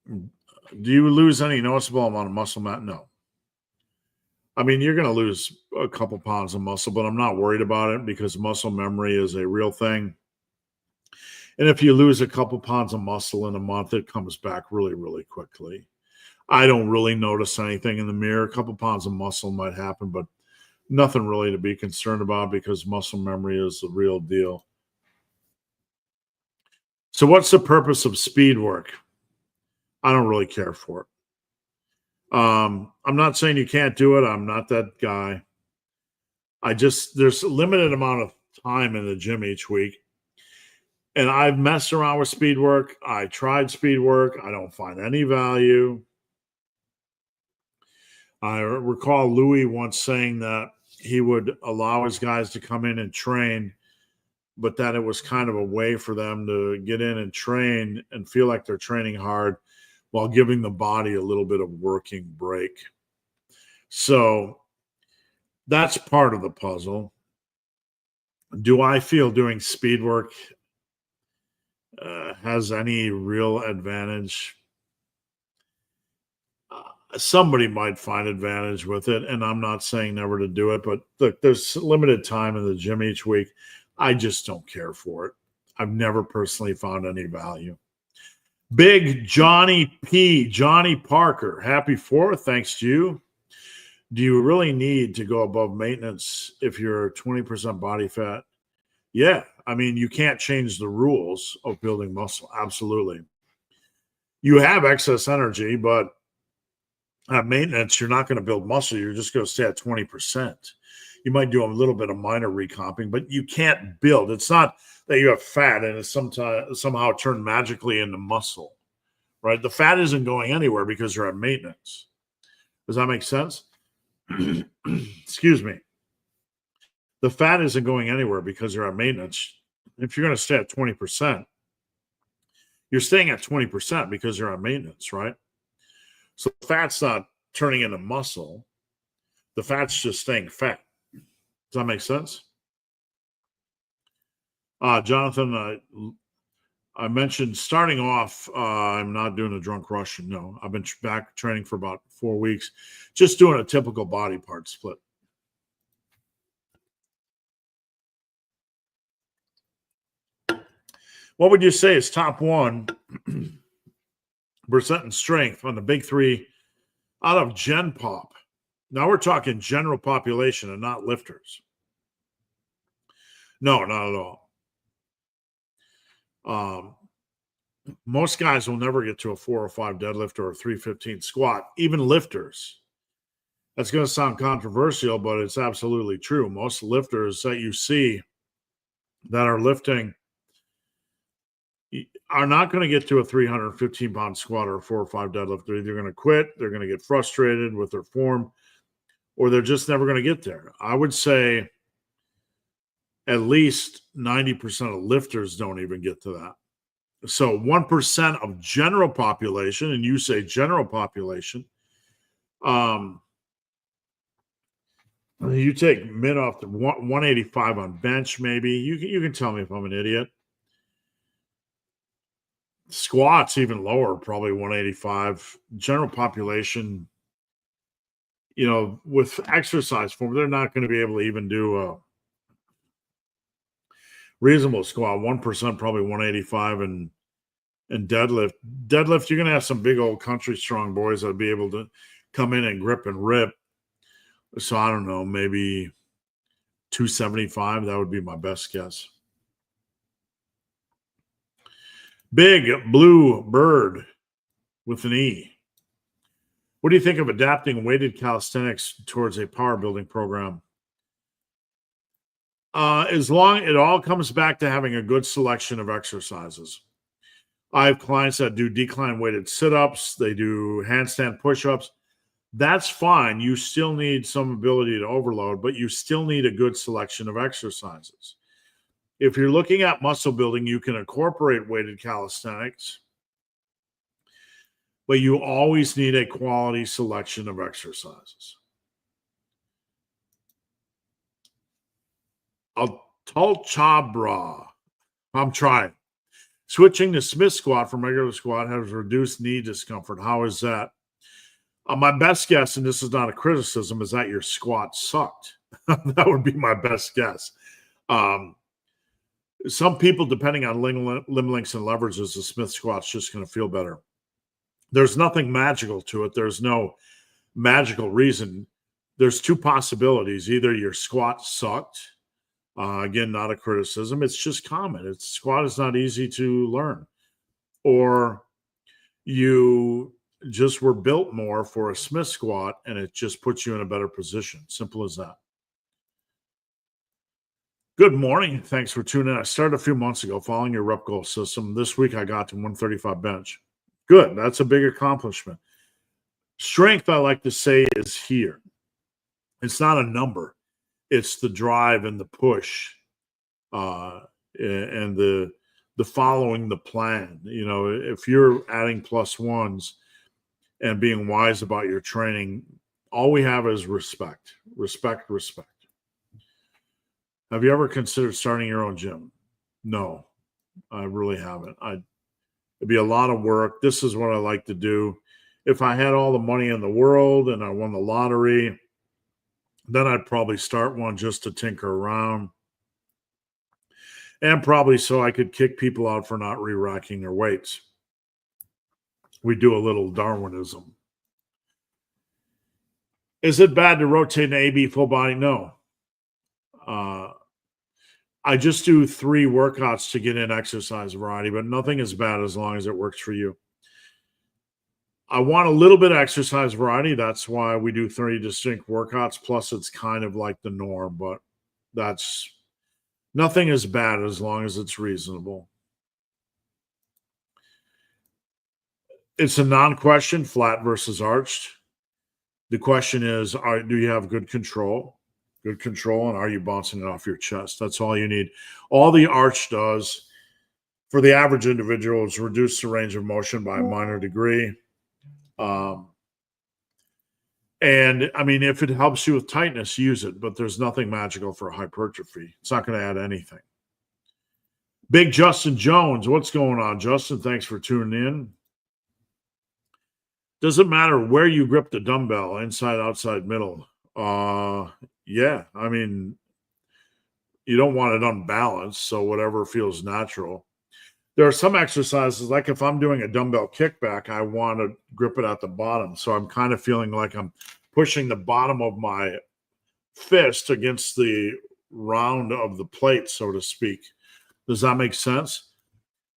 Do you lose any noticeable amount of muscle mass? No. I mean, you're going to lose a couple pounds of muscle, but I'm not worried about it because muscle memory is a real thing. And if you lose a couple pounds of muscle in a month, it comes back really, really quickly. I don't really notice anything in the mirror. A couple pounds of muscle might happen, but nothing really to be concerned about because muscle memory is the real deal. So what's the purpose of speed work? I don't really care for it. I'm not saying you can't do it. I'm not that guy. There's a limited amount of time in the gym each week. And I've messed around with speed work. I tried speed work. I don't find any value. I recall Louis once saying that he would allow his guys to come in and train, but that it was kind of a way for them to get in and train and feel like they're training hard while giving the body a little bit of working break. So that's part of the puzzle. Do I feel doing speed work has any real advantage? Somebody might find advantage with it, and I'm not saying never to do it, but look, there's limited time in the gym each week. I just don't care for it. I've never personally found any value. Big Johnny P. Johnny Parker, happy 4th. Thanks to you. Do you really need to go above maintenance if you're 20% body fat? Yeah. I mean, you can't change the rules of building muscle. Absolutely. You have excess energy, but at maintenance, you're not going to build muscle. You're just going to stay at 20%. You might do a little bit of minor recomping, but you can't build. It's not that you have fat and it's somehow turned magically into muscle, right? The fat isn't going anywhere because you're at maintenance. Does that make sense? Excuse me. The fat isn't going anywhere because you're at maintenance. If you're going to stay at 20%, you're staying at 20% because you're on maintenance, right? So fat's not turning into muscle. The fat's just staying fat. Does that make sense? Jonathan, I mentioned starting off, I'm not doing a drunk Russian. No, I've been back training for about 4 weeks, just doing a typical body part split. What would you say is top 1% in strength on the big 3 out of Gen Pop? Now we're talking general population and not lifters. No, not at all. Most guys will never get to a 405 deadlift or a 315 squat, even lifters. That's going to sound controversial, but it's absolutely true. Most lifters that you see that are lifting are not going to get to a 315-pound squat or a 405 deadlift. They're either going to quit, they're going to get frustrated with their form, or they're just never going to get there. I would say at least 90% of lifters don't even get to that. So 1% of general population, and you say general population, you take mid off to 185 on bench, maybe. You can tell me if I'm an idiot. Squats even lower, probably 185. General population, with exercise form, they're not going to be able to even do a reasonable squat. 1% probably 185, and deadlift, you're going to have some big old country strong boys that'll be able to come in and grip and rip. So I don't know, maybe 275. That would be my best guess. Big Blue Bird with an E. What do you think of adapting weighted calisthenics towards a power building program? As long it all comes back to having a good selection of exercises. I have clients that do decline weighted sit-ups. They do handstand push-ups. That's fine. You still need some ability to overload, but you still need a good selection of exercises. If you're looking at muscle building, you can incorporate weighted calisthenics, but you always need a quality selection of exercises. Chabra. I'm trying. Switching to Smith squat from regular squat has reduced knee discomfort. How is that? My best guess, and this is not a criticism, is that your squat sucked. That would be my best guess. Some people, depending on limb lengths and leverages, the Smith squat's just going to feel better. There's nothing magical to it. There's no magical reason. There's 2 possibilities. Either your squat sucked. Again, not a criticism. It's just common. Squat is not easy to learn. Or you just were built more for a Smith squat, and it just puts you in a better position. Simple as that. Good morning. Thanks for tuning in. I started a few months ago following your rep goal system. This week I got to 135 bench. Good. That's a big accomplishment. Strength, I like to say, is here. It's not a number. It's the drive and the push and the following the plan. If you're adding +1s and being wise about your training, all we have is respect. Respect. Have you ever considered starting your own gym? No, I really haven't. It'd be a lot of work. This is what I like to do. If I had all the money in the world and I won the lottery, then I'd probably start one just to tinker around. And probably so I could kick people out for not re-racking their weights. We do a little Darwinism. Is it bad to rotate an AB full body? No. I just do 3 workouts to get in exercise variety, but nothing is bad as long as it works for you. I want a little bit of exercise variety. That's why we do 3 distinct workouts. Plus, it's kind of like the norm, but nothing is bad as long as it's reasonable. It's a non-question, flat versus arched. The question is, do you have good control? Good control, and are you bouncing it off your chest? That's all you need. All the arch does for the average individual is reduce the range of motion by a minor degree. And I mean, if it helps you with tightness, use it, but there's nothing magical for hypertrophy. It's not going to add anything. Big Justin Jones, what's going on, Justin? Thanks for tuning in. Does it matter where you grip the dumbbell, inside, outside, middle? Yeah, I mean, you don't want it unbalanced, so whatever feels natural. There are some exercises, like if I'm doing a dumbbell kickback, I want to grip it at the bottom. So I'm kind of feeling like I'm pushing the bottom of my fist against the round of the plate, so to speak. Does that make sense?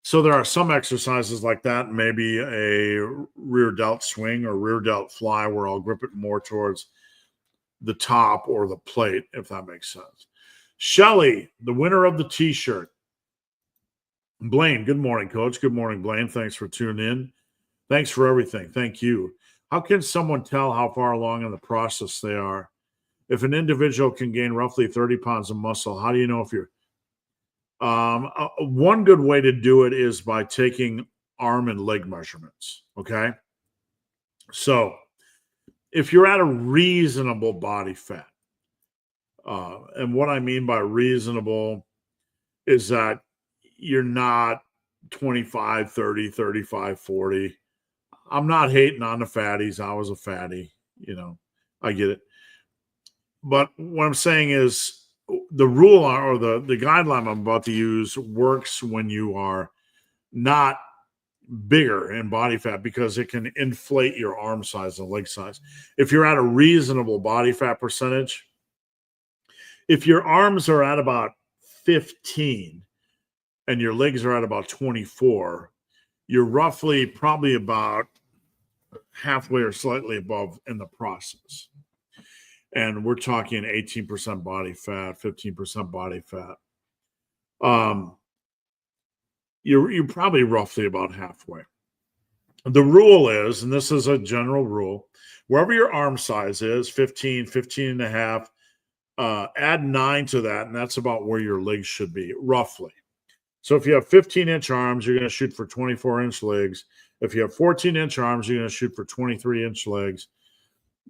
So there are some exercises like that, maybe a rear delt swing or rear delt fly, where I'll grip it more towards the top or the plate, if that makes sense. Shelly, the winner of the t-shirt. Blaine, good morning, Coach. Good morning, Blaine. Thanks for tuning in. Thanks for everything. Thank you. How can someone tell how far along in the process they are? If an individual can gain roughly 30 pounds of muscle, how do you know if you're one good way to do it is by taking arm and leg measurements, okay? So if you're at a reasonable body fat, and what I mean by reasonable is that you're not 25, 30, 35, 40. I'm not hating on the fatties. I was a fatty, I get it. But what I'm saying is, the rule or the guideline I'm about to use works when you are not bigger in body fat, because it can inflate your arm size and leg size. If you're at a reasonable body fat percentage, if your arms are at about 15 and your legs are at about 24, you're roughly probably about halfway or slightly above in the process. And we're talking 18% body fat, 15% body fat. You're probably roughly about halfway. The rule is, and this is a general rule, wherever your arm size is, 15, 15 and a half, add 9 to that, and that's about where your legs should be, roughly. So if you have 15-inch arms, you're going to shoot for 24-inch legs. If you have 14-inch arms, you're going to shoot for 23-inch legs.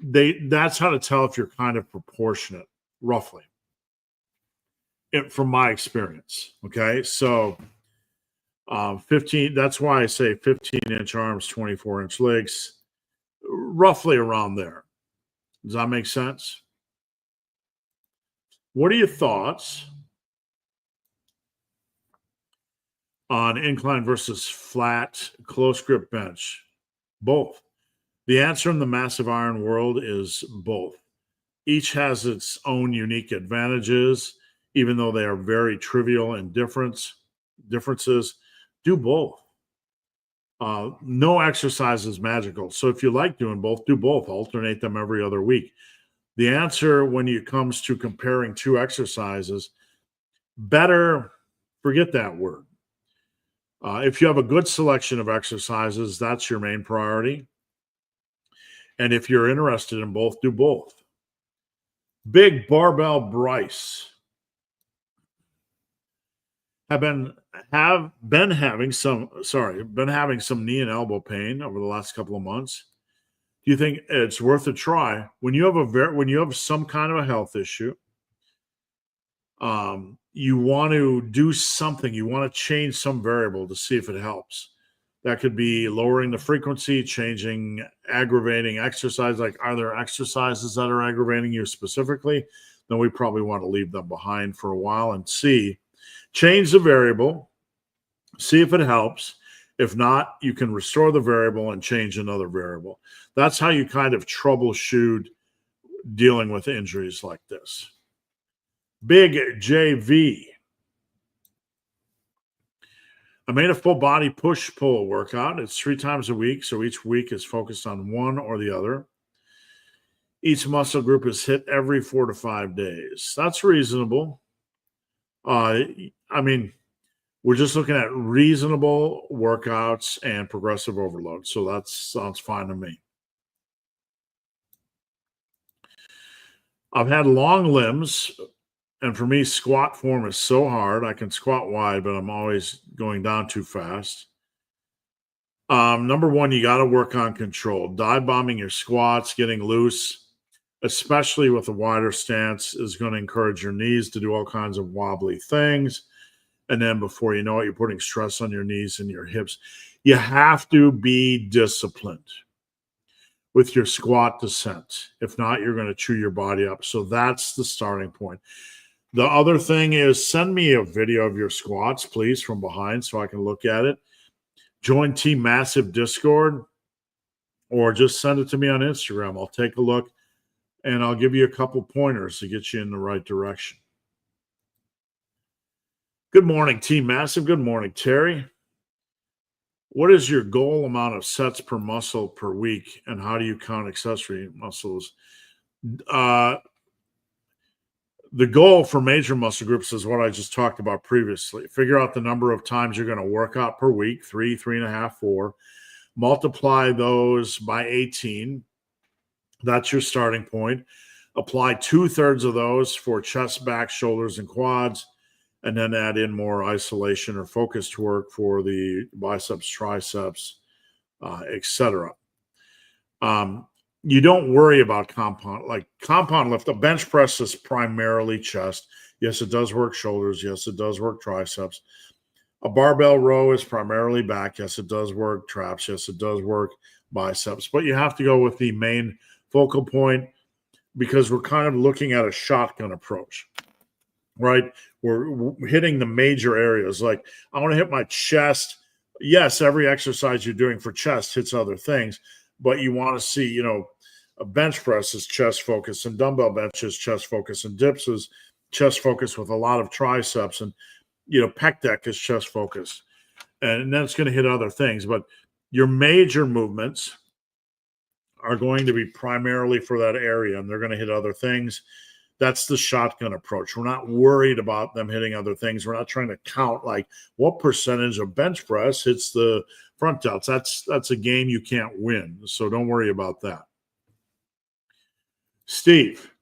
That's how to tell if you're kind of proportionate, roughly, from my experience. Okay, so 15. That's why I say 15-inch arms, 24-inch legs, roughly around there. Does that make sense? What are your thoughts on incline versus flat close grip bench? Both. The answer in the massive iron world is both. Each has its own unique advantages, even though they are very trivial in differences. Do both. No exercise is magical. So if you like doing both, do both. Alternate them every other week. The answer when it comes to comparing two exercises, better, forget that word. If you have a good selection of exercises, that's your main priority. And if you're interested in both, do both. Big Barbell Bryce. Been having some knee and elbow pain over the last couple of months. Do you think it's worth a try when you have some kind of a health issue? You want to do something. You want to change some variable to see if it helps. That could be lowering the frequency, changing aggravating exercise. Like, are there exercises that are aggravating you specifically? Then we probably want to leave them behind for a while and see. Change the variable, see if it helps. If not, you can restore the variable and change another variable. That's how you kind of troubleshoot dealing with injuries like this. Big JV. I made a full body push-pull workout. It's 3 times a week, so each week is focused on one or the other. Each muscle group is hit every 4 to 5 days. That's reasonable. We're just looking at reasonable workouts and progressive overload, so that sounds fine to me. I've had long limbs, and for me, squat form is so hard. I can squat wide, but I'm always going down too fast. Number one, you got to work on control. Dive bombing your squats, getting loose. especially with a wider stance, is going to encourage your knees to do all kinds of wobbly things. And then before you know it, you're putting stress on your knees and your hips. You have to be disciplined with your squat descent. If not, you're going to chew your body up. So that's the starting point. The other thing is, send me a video of your squats, please, from behind so I can look at it. Join Team Massive Discord, or just send it to me on Instagram. I'll take a look, and I'll give you a couple pointers to get you in the right direction. Good morning, Team Massive. Good morning, Terry. What is your goal amount of sets per muscle per week, and how do you count accessory muscles? The goal for major muscle groups is what I just talked about previously. Figure out the number of times you're going to work out per week, 3, 3.5, 4. Multiply those by 18. That's your starting point. Apply 2/3 of those for chest, back, shoulders, and quads, and then add in more isolation or focused work for the biceps, triceps, etc. You don't worry about compound lift. A bench press is primarily chest. Yes, it does work shoulders. Yes, it does work triceps. A barbell row is primarily back. Yes, it does work traps. Yes, it does work biceps. But you have to go with the main focal point, because we're kind of looking at a shotgun approach, right? We're hitting the major areas. Like, I want to hit my chest. Yes, every exercise you're doing for chest hits other things, but you want to see, a bench press is chest focus, and dumbbell bench is chest focus, and dips is chest focus with a lot of triceps, and, pec deck is chest focus. And then it's going to hit other things. But your major movements are going to be primarily for that area, and they're going to hit other things. That's the shotgun approach. We're not worried about them hitting other things. We're not trying to count like what percentage of bench press hits the front delts. That's a game you can't win. So don't worry about that. Steve,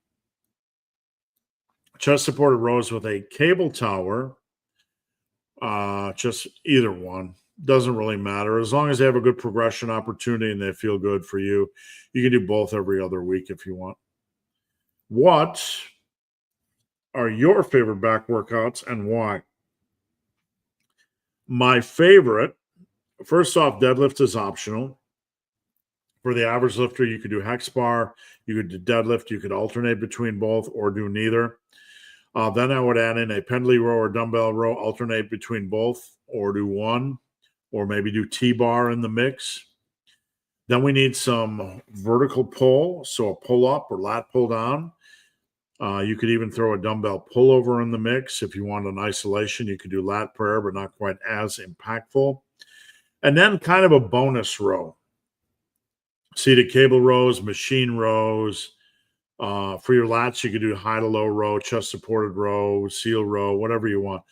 chest supported rows with a cable tower. Just either one. Doesn't really matter. As long as they have a good progression opportunity and they feel good for you, you can do both every other week if you want. What are your favorite back workouts and why? My favorite, first off, deadlift is optional. For the average lifter, you could do hex bar, you could do deadlift, you could alternate between both or do neither. Then I would add in a pendlay row or dumbbell row, alternate between both or do one, or maybe do T-bar in the mix. Then we need some vertical pull, so a pull-up or lat pull-down. You could even throw a dumbbell pullover in the mix. If you want an isolation, you could do lat prayer, but not quite as impactful. And then kind of a bonus row. Seated cable rows, machine rows. For your lats, you could do high to low row, chest supported row, seal row, whatever you want.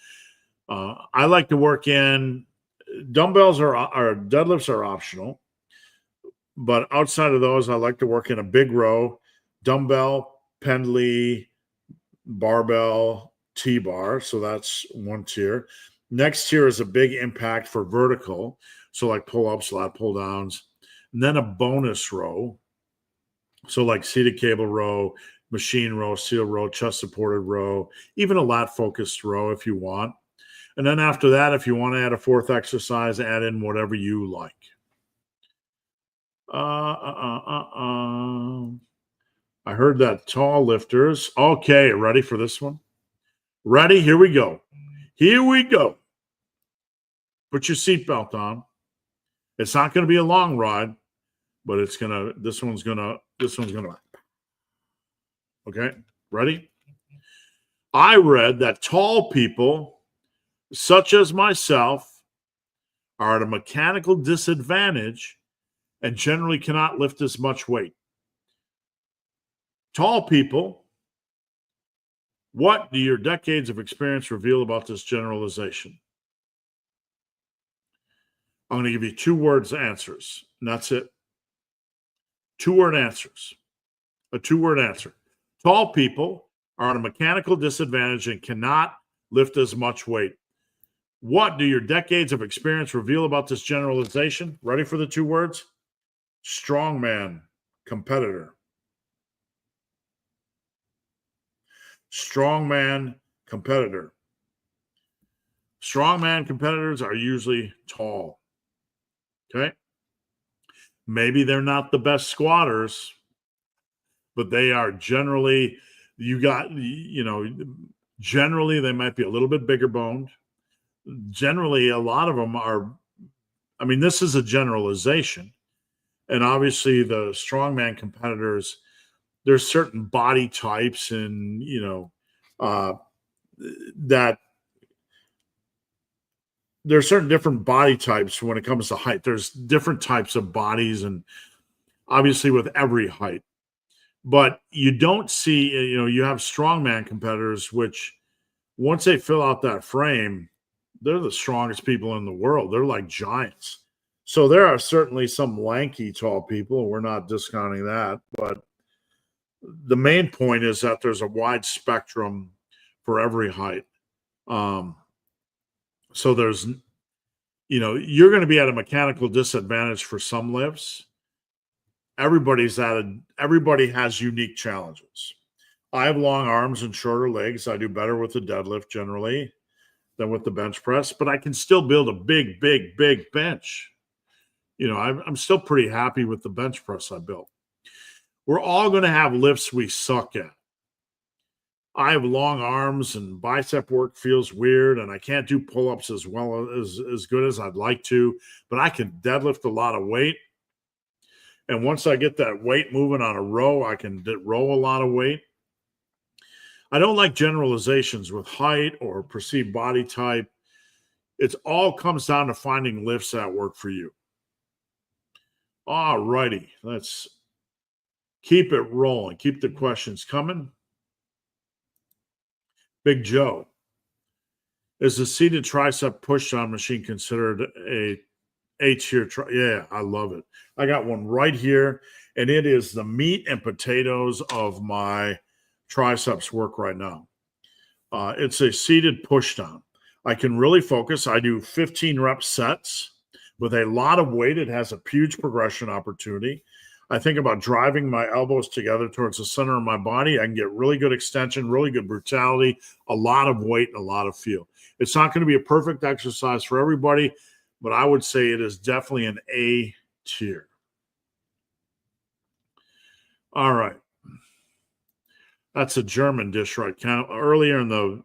I like to work in dumbbells or deadlifts are optional. But outside of those, I like to work in a big row, dumbbell, pendlay, barbell, T-bar. So that's one tier. Next tier is a big impact for vertical. So like pull-ups, lat pull-downs. And then a bonus row. So like seated cable row, machine row, seal row, chest supported row, even a lat focused row if you want. And then after that, if you want to add a fourth exercise, add in whatever you like. I heard that tall lifters. Okay, ready for this one? Ready? Here we go. Here we go. Put your seatbelt on. It's not going to be a long ride, but this one's gonna. Okay, ready? I read that tall people, such as myself, are at a mechanical disadvantage and generally cannot lift as much weight. Tall people, what do your decades of experience reveal about this generalization? I'm going to give you 2 words answers, and that's it. 2-word answers. A 2-word answer. Tall people are at a mechanical disadvantage and cannot lift as much weight. What do your decades of experience reveal about this generalization? Ready for the 2 words? Strongman, competitor. Strongman competitor. Strongman competitors are usually tall. Okay. Maybe they're not the best squatters, but they are generally, generally they might be a little bit bigger boned. Generally, a lot of them are, this is a generalization. And obviously the strongman competitors, there's certain body types and, that there are certain different body types when it comes to height. There's different types of bodies, and obviously with every height. But you don't see, you have strongman competitors, which once they fill out that frame, they're the strongest people in the world. They're like giants. So there are certainly some lanky, tall people. We're not discounting that. But the main point is that there's a wide spectrum for every height. So there's, you're going to be at a mechanical disadvantage for some lifts. Everybody has unique challenges. I have long arms and shorter legs. I do better with the deadlift generally than with the bench press, but I can still build a big, big, big bench. I'm still pretty happy with the bench press I built. We're all going to have lifts we suck at. I have long arms and bicep work feels weird, and I can't do pull-ups as well as good as I'd like to, but I can deadlift a lot of weight. And once I get that weight moving on a row, I can row a lot of weight. I don't like generalizations with height or perceived body type. It all comes down to finding lifts that work for you. All righty, let's keep it rolling. Keep the questions coming. Big Joe, is the seated tricep push-down machine considered a A-tier? Yeah, I love it. I got one right here, and it is the meat and potatoes of my triceps work right now. It's a seated push-down. I can really focus. I do 15 rep sets with a lot of weight. It has a huge progression opportunity. I think about driving my elbows together towards the center of my body. I can get really good extension, really good brutality, a lot of weight, and a lot of feel. It's not going to be a perfect exercise for everybody, but I would say it is definitely an A tier. All right. That's a German dish, right? Earlier in the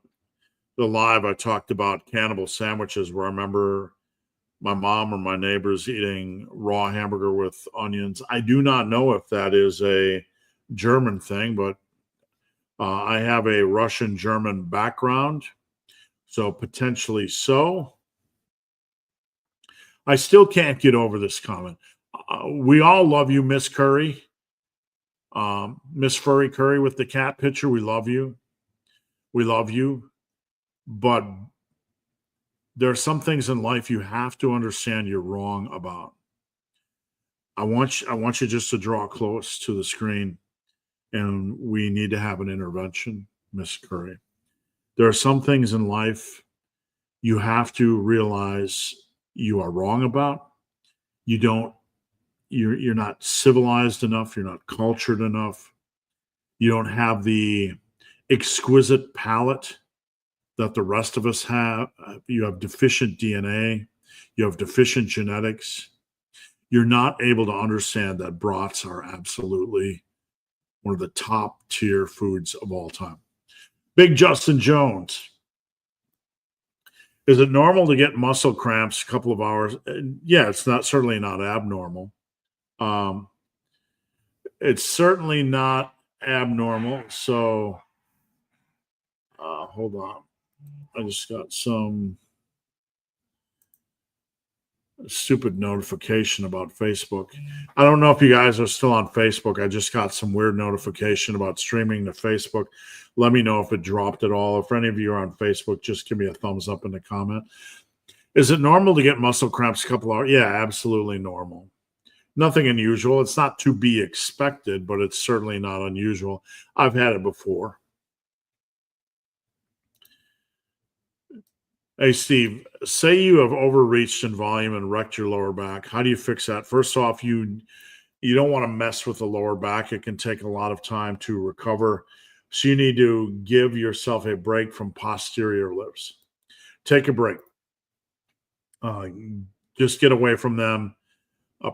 live, I talked about cannibal sandwiches where I remember my mom or my neighbors eating raw hamburger with onions. I do not know if that is a German thing, but I have a Russian-German background, so potentially so. I still can't get over this comment. We all love you, Miss Curry. Miss Furry Curry with the cat picture. We love you. We love you. But there are some things in life you have to understand you're wrong about. I want you just to draw close to the screen, and we need to have an intervention, Miss Curry. There are some things in life you have to realize you are wrong about. You're not civilized enough. You're not cultured enough. You don't have the exquisite palate that the rest of us have. You have deficient DNA. You have deficient genetics. You're not able to understand that brats are absolutely one of the top tier foods of all time. Big Justin Jones. Is it normal to get muscle cramps a couple of hours? Yeah, it's certainly not abnormal. It's certainly not abnormal. So hold on. I just got some stupid notification about Facebook. I don't know if you guys are still on Facebook. I just got some weird notification about streaming to Facebook. Let me know if it dropped at all. If any of you are on Facebook, just give me a thumbs up in the comment. Is it normal to get muscle cramps a couple hours? Yeah, absolutely normal. Nothing unusual. It's not to be expected, but it's certainly not unusual. I've had it before. Hey, Steve, say you have overreached in volume and wrecked your lower back. How do you fix that? First off, you don't want to mess with the lower back. It can take a lot of time to recover So you need to give yourself a break from posterior lifts. Take a break. Just get away from them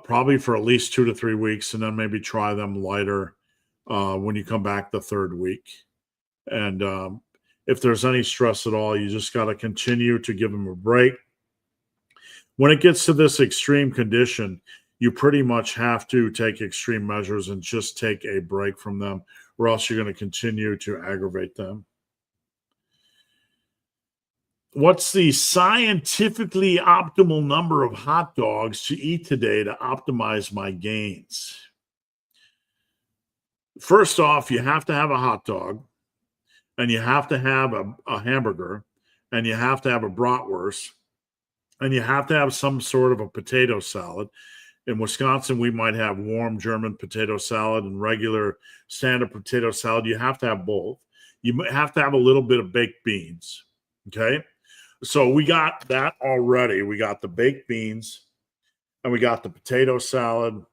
probably for at least 2 to 3 weeks, and then maybe try them lighter when you come back the third week. And if there's any stress at all, you just got to continue to give them a break. When it gets to this extreme condition, you pretty much have to take extreme measures and just take a break from them, or else you're going to continue to aggravate them. What's the scientifically optimal number of hot dogs to eat today to optimize my gains? First off, you have to have a hot dog, and you have to have a hamburger, and you have to have a bratwurst, and you have to have some sort of a potato salad. In Wisconsin, we might have warm German potato salad and regular standard potato salad. You have to have both. You have to have a little bit of baked beans, okay? So we got that already. We got the baked beans, and we got the potato salad,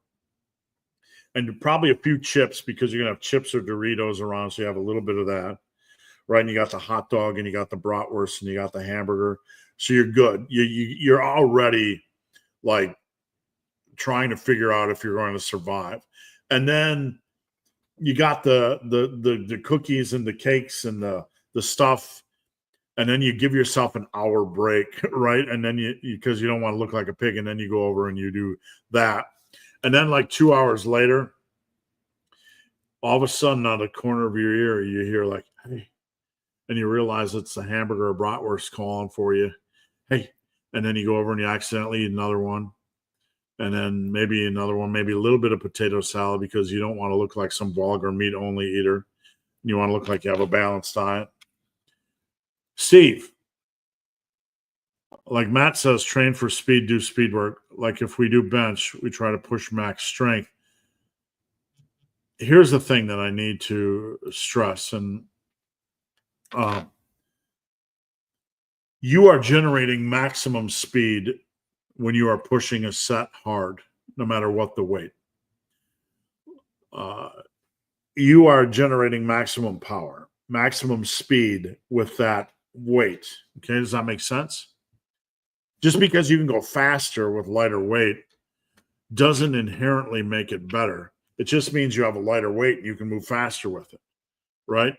and probably a few chips, because you're going to have chips or Doritos around, so you have a little bit of that, right? And you got the hot dog, and you got the bratwurst, and you got the hamburger. So you're good. You're already like trying to figure out if you're going to survive. And then you got the cookies and the cakes and the stuff. And then you give yourself an hour break, right? And then because you don't want to look like a pig, and then you go over and you do that. And then like 2 hours later, all of a sudden out of the corner of your ear, you hear like, hey, and you realize it's the hamburger or bratwurst calling for you. Hey, and then you go over and you accidentally eat another one. And then maybe another one, maybe a little bit of potato salad, because you don't want to look like some vulgar meat-only eater. You want to look like you have a balanced diet. Steve, like Matt says, train for speed, do speed work. Like if we do bench, we try to push max strength. Here's the thing that I need to stress, and you are generating maximum speed when you are pushing a set hard, no matter what the weight. You are generating maximum power, maximum speed with that weight. Okay, does that make sense? Just because you can go faster with lighter weight doesn't inherently make it better. It just means you have a lighter weight and you can move faster with it, right?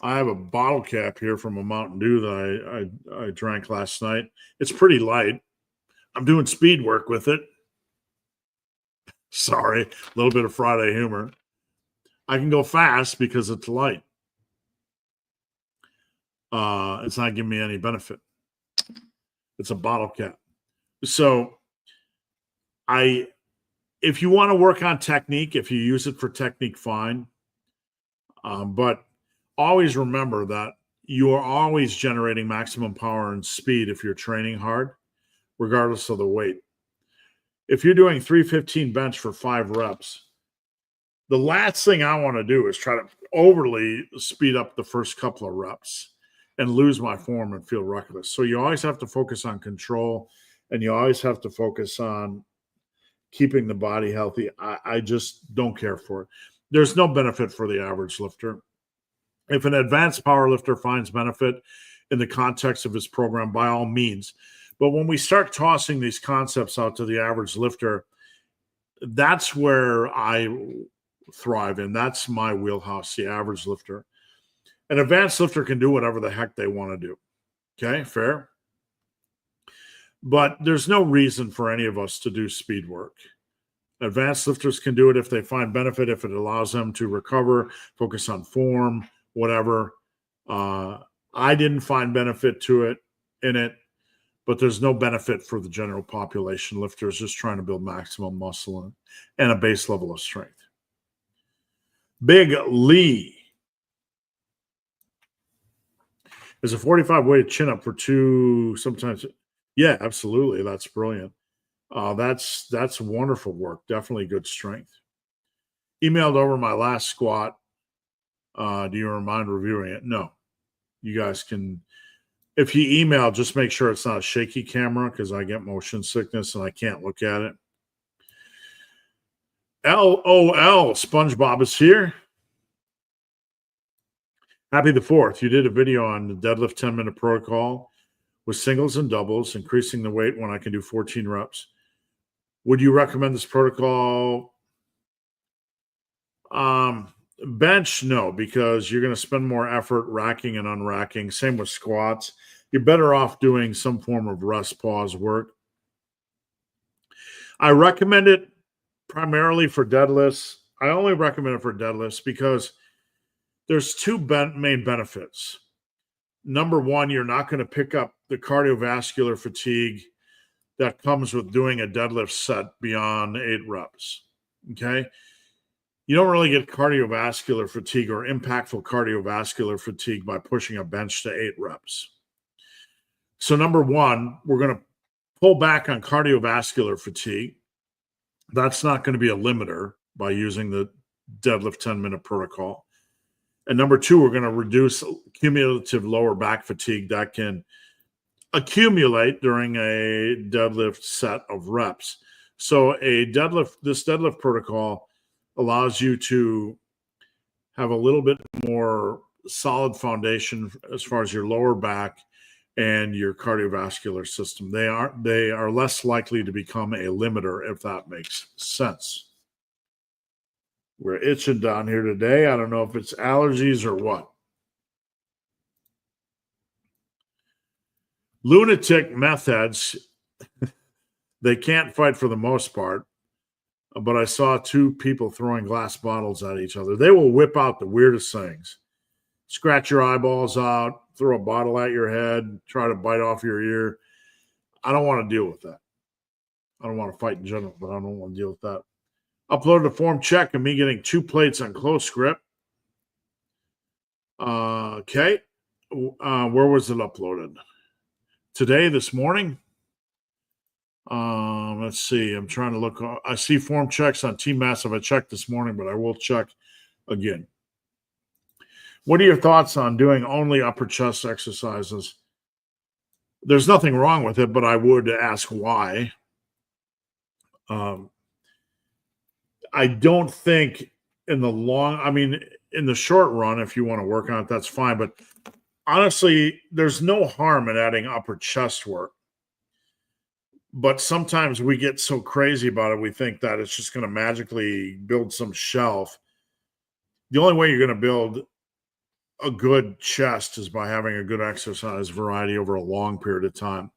I have a bottle cap here from a Mountain Dew that I drank last night. It's pretty light. I'm doing speed work with it. Sorry, a little bit of Friday humor. I can go fast because it's light. It's not giving me any benefit. It's a bottle cap. So if you want to work on technique, if you use it for technique, fine. But always remember that you are always generating maximum power and speed if you're training hard, regardless of the weight. If you're doing 315 bench for 5 reps, the last thing I want to do is try to overly speed up the first couple of reps and lose my form and feel reckless. So you always have to focus on control, and you always have to focus on keeping the body healthy. I just don't care for it. There's no benefit for the average lifter. If an advanced power lifter finds benefit in the context of his program, by all means. But when we start tossing these concepts out to the average lifter, that's where I thrive in. That's my wheelhouse, the average lifter. An advanced lifter can do whatever the heck they want to do. Okay, fair? But there's no reason for any of us to do speed work. Advanced lifters can do it if they find benefit, if it allows them to recover, focus on form, whatever. I didn't find benefit in it, but there's no benefit for the general population. Lifters just trying to build maximum muscle and a base level of strength. Big Lee is a 45 weighted chin up for 2 sometimes. Yeah, absolutely. That's brilliant. That's wonderful work. Definitely good strength. Emailed over my last squat. Do you mind reviewing it? No. You guys can, if you email, just make sure it's not a shaky camera, because I get motion sickness and I can't look at it. LOL, SpongeBob is here. Happy the 4th. You did a video on the deadlift 10-minute protocol with singles and doubles, increasing the weight when I can do 14 reps. Would you recommend this protocol? Bench, no, because you're going to spend more effort racking and unracking. Same with squats. You're better off doing some form of rest pause work. I recommend it primarily for deadlifts. I only recommend it for deadlifts because there's two main benefits. Number one, you're not going to pick up the cardiovascular fatigue that comes with doing a deadlift set beyond 8 reps. Okay. You don't really get cardiovascular fatigue or impactful cardiovascular fatigue by pushing a bench to 8 reps. So number one, we're going to pull back on cardiovascular fatigue. That's not going to be a limiter by using the deadlift 10-minute protocol. And number two, we're going to reduce cumulative lower back fatigue that can accumulate during a deadlift set of reps. So this deadlift protocol allows you to have a little bit more solid foundation as far as your lower back and your cardiovascular system. They are less likely to become a limiter, if that makes sense. We're itching down here today. I don't know if it's allergies or what. Lunatic meth heads, they can't fight for the most part, but I saw 2 people throwing glass bottles at each other. They will whip out the weirdest things. Scratch your eyeballs out, throw a bottle at your head, try to bite off your ear. I don't want to deal with that. I don't want to fight in general, but I don't want to deal with that. Uploaded a form check of me getting 2 plates on close grip. Okay. Where was it uploaded? Today, this morning? Let's see. I'm trying to look. I see form checks on Team Massive. I checked this morning, but I will check again. What are your thoughts on doing only upper chest exercises? There's nothing wrong with it, but I would ask why. I don't think in the short run, if you want to work on it, that's fine. But honestly, there's no harm in adding upper chest work. But sometimes we get so crazy about it, we think that it's just going to magically build some shelf. The only way you're going to build a good chest is by having a good exercise variety over a long period of time.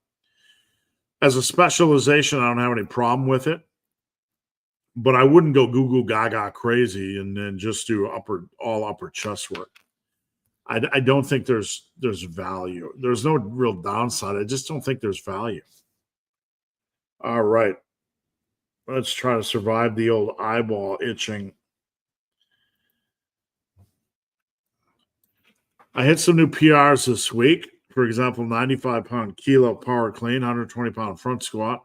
As a specialization, I don't have any problem with it, but I wouldn't go goo gaga crazy and then just do all upper chest work. I don't think there's value. There's no real downside. I just don't think there's value. All right. Let's try to survive the old eyeball itching. I hit some new PRs this week. For example, 95-pound kilo power clean, 120-pound front squat.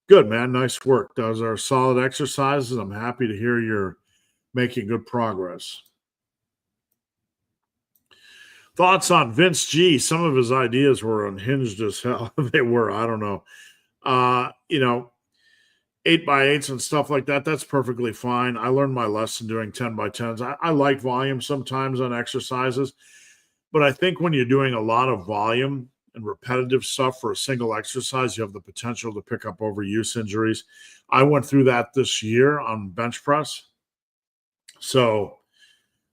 Good, man. Nice work. Those are solid exercises. I'm happy to hear you're making good progress. Thoughts on Vince G. Some of his ideas were unhinged as hell. They were. I don't know. 8x8s and stuff like that, that's perfectly fine. I learned my lesson doing 10x10s. I like volume sometimes on exercises, but I think when you're doing a lot of volume and repetitive stuff for a single exercise, you have the potential to pick up overuse injuries. I went through that this year on bench press. So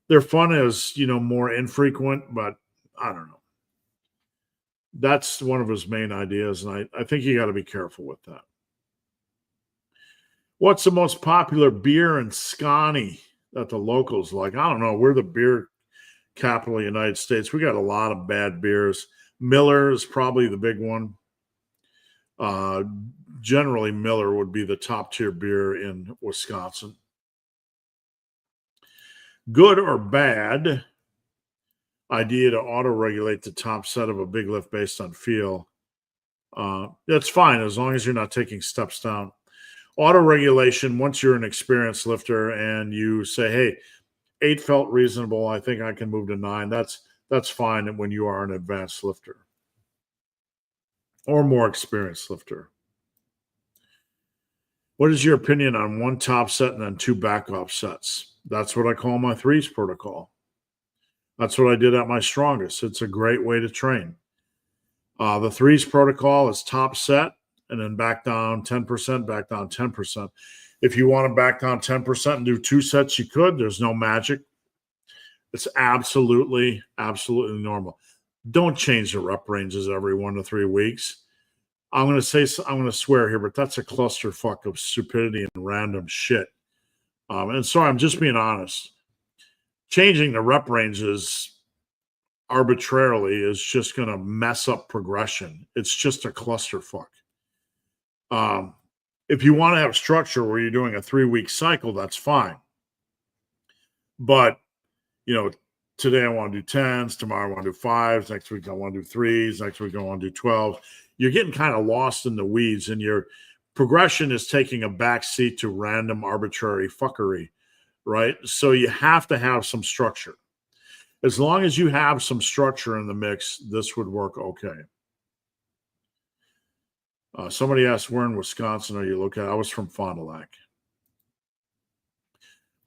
they're fun as, more infrequent, but I don't know. That's one of his main ideas, and I think you got to be careful with that. What's the most popular beer in Scotty that the locals like? I don't know. We're the beer capital of the United States. We got a lot of bad beers. Miller is probably the big one. Generally, Miller would be the top tier beer in Wisconsin. Good or bad idea to auto-regulate the top set of a big lift based on feel? That's fine as long as you're not taking steps down. Auto-regulation, once you're an experienced lifter and you say, hey, 8 felt reasonable, I think I can move to 9, that's fine when you are an advanced lifter or more experienced lifter. What is your opinion on 1 top set and then 2 back off sets? That's what I call my 3s protocol. That's what I did at my strongest. It's a great way to train. The threes protocol is top set and then back down 10%, back down 10%. If you want to back down 10% and do 2 sets, you could. There's no magic. It's absolutely, absolutely normal. Don't change the rep ranges every 1 to 3 weeks. I'm going to swear here, but that's a clusterfuck of stupidity and random shit. And sorry, I'm just being honest. Changing the rep ranges arbitrarily is just going to mess up progression. It's just a clusterfuck. If you want to have structure where you're doing a 3-week cycle, that's fine. But, today I want to do 10s, tomorrow I want to do 5s, next week I want to do 3s, next week I want to do 12s. You're getting kind of lost in the weeds, and your progression is taking a backseat to random arbitrary fuckery, right? So you have to have some structure. As long as you have some structure in the mix, this would work okay. Somebody asked, where in Wisconsin are you located? I was from Fond du Lac.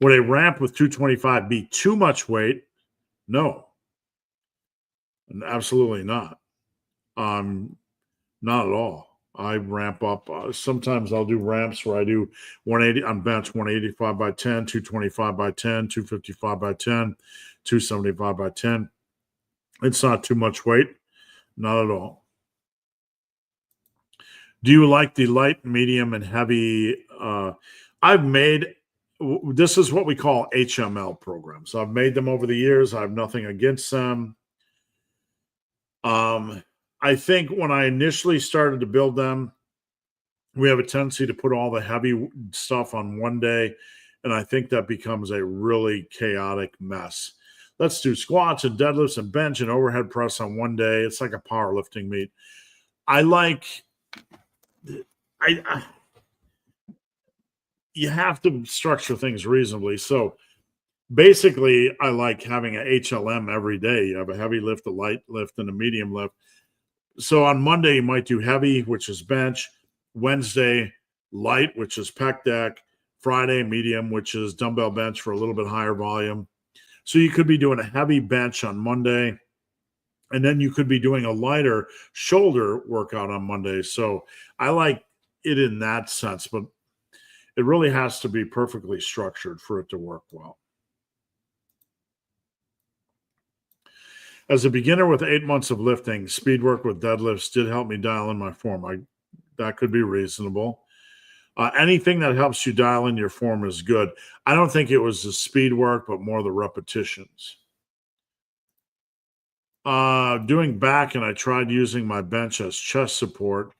Would a ramp with 225 be too much weight? No. Absolutely not. Not at all. I ramp up. Sometimes I'll do ramps where I do 180 on bench, 185 by 10, 225 by 10, 255 by 10, 275 by 10. It's not too much weight. Not at all. Do you like the light, medium, and heavy? This is what we call HML programs. I've made them over the years. I have nothing against them. I think when I initially started to build them, we have a tendency to put all the heavy stuff on one day, and I think that becomes a really chaotic mess. Let's do squats and deadlifts and bench and overhead press on one day. It's like a powerlifting meet. You have to structure things reasonably. So basically, I like having an HLM every day. You have a heavy lift, a light lift, and a medium lift. So on Monday, you might do heavy, which is bench. Wednesday, light, which is pec deck. Friday, medium, which is dumbbell bench for a little bit higher volume. So you could be doing a heavy bench on Monday, and then you could be doing a lighter shoulder workout on Monday. So I like it in that sense, but it really has to be perfectly structured for it to work well. As a beginner with 8 months of lifting, speed work with deadlifts did help me dial in my form. That could be reasonable. Anything that helps you dial in your form is good. I don't think it was the speed work, but more the repetitions. Doing back, and I tried using my bench as chest support,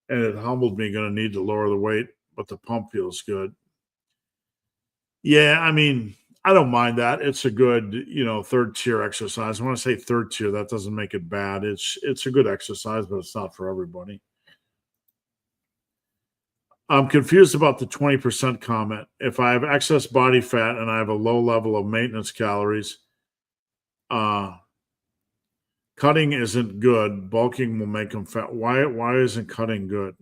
and it humbled me. Going to need to lower the weight, but the pump feels good. Yeah, I mean, I don't mind that. It's a good, third tier exercise. When I say third tier, that doesn't make it bad. It's a good exercise, but it's not for everybody. I'm confused about the 20% comment. If I have excess body fat and I have a low level of maintenance calories, cutting isn't good. Bulking will make them fat. Why isn't cutting good?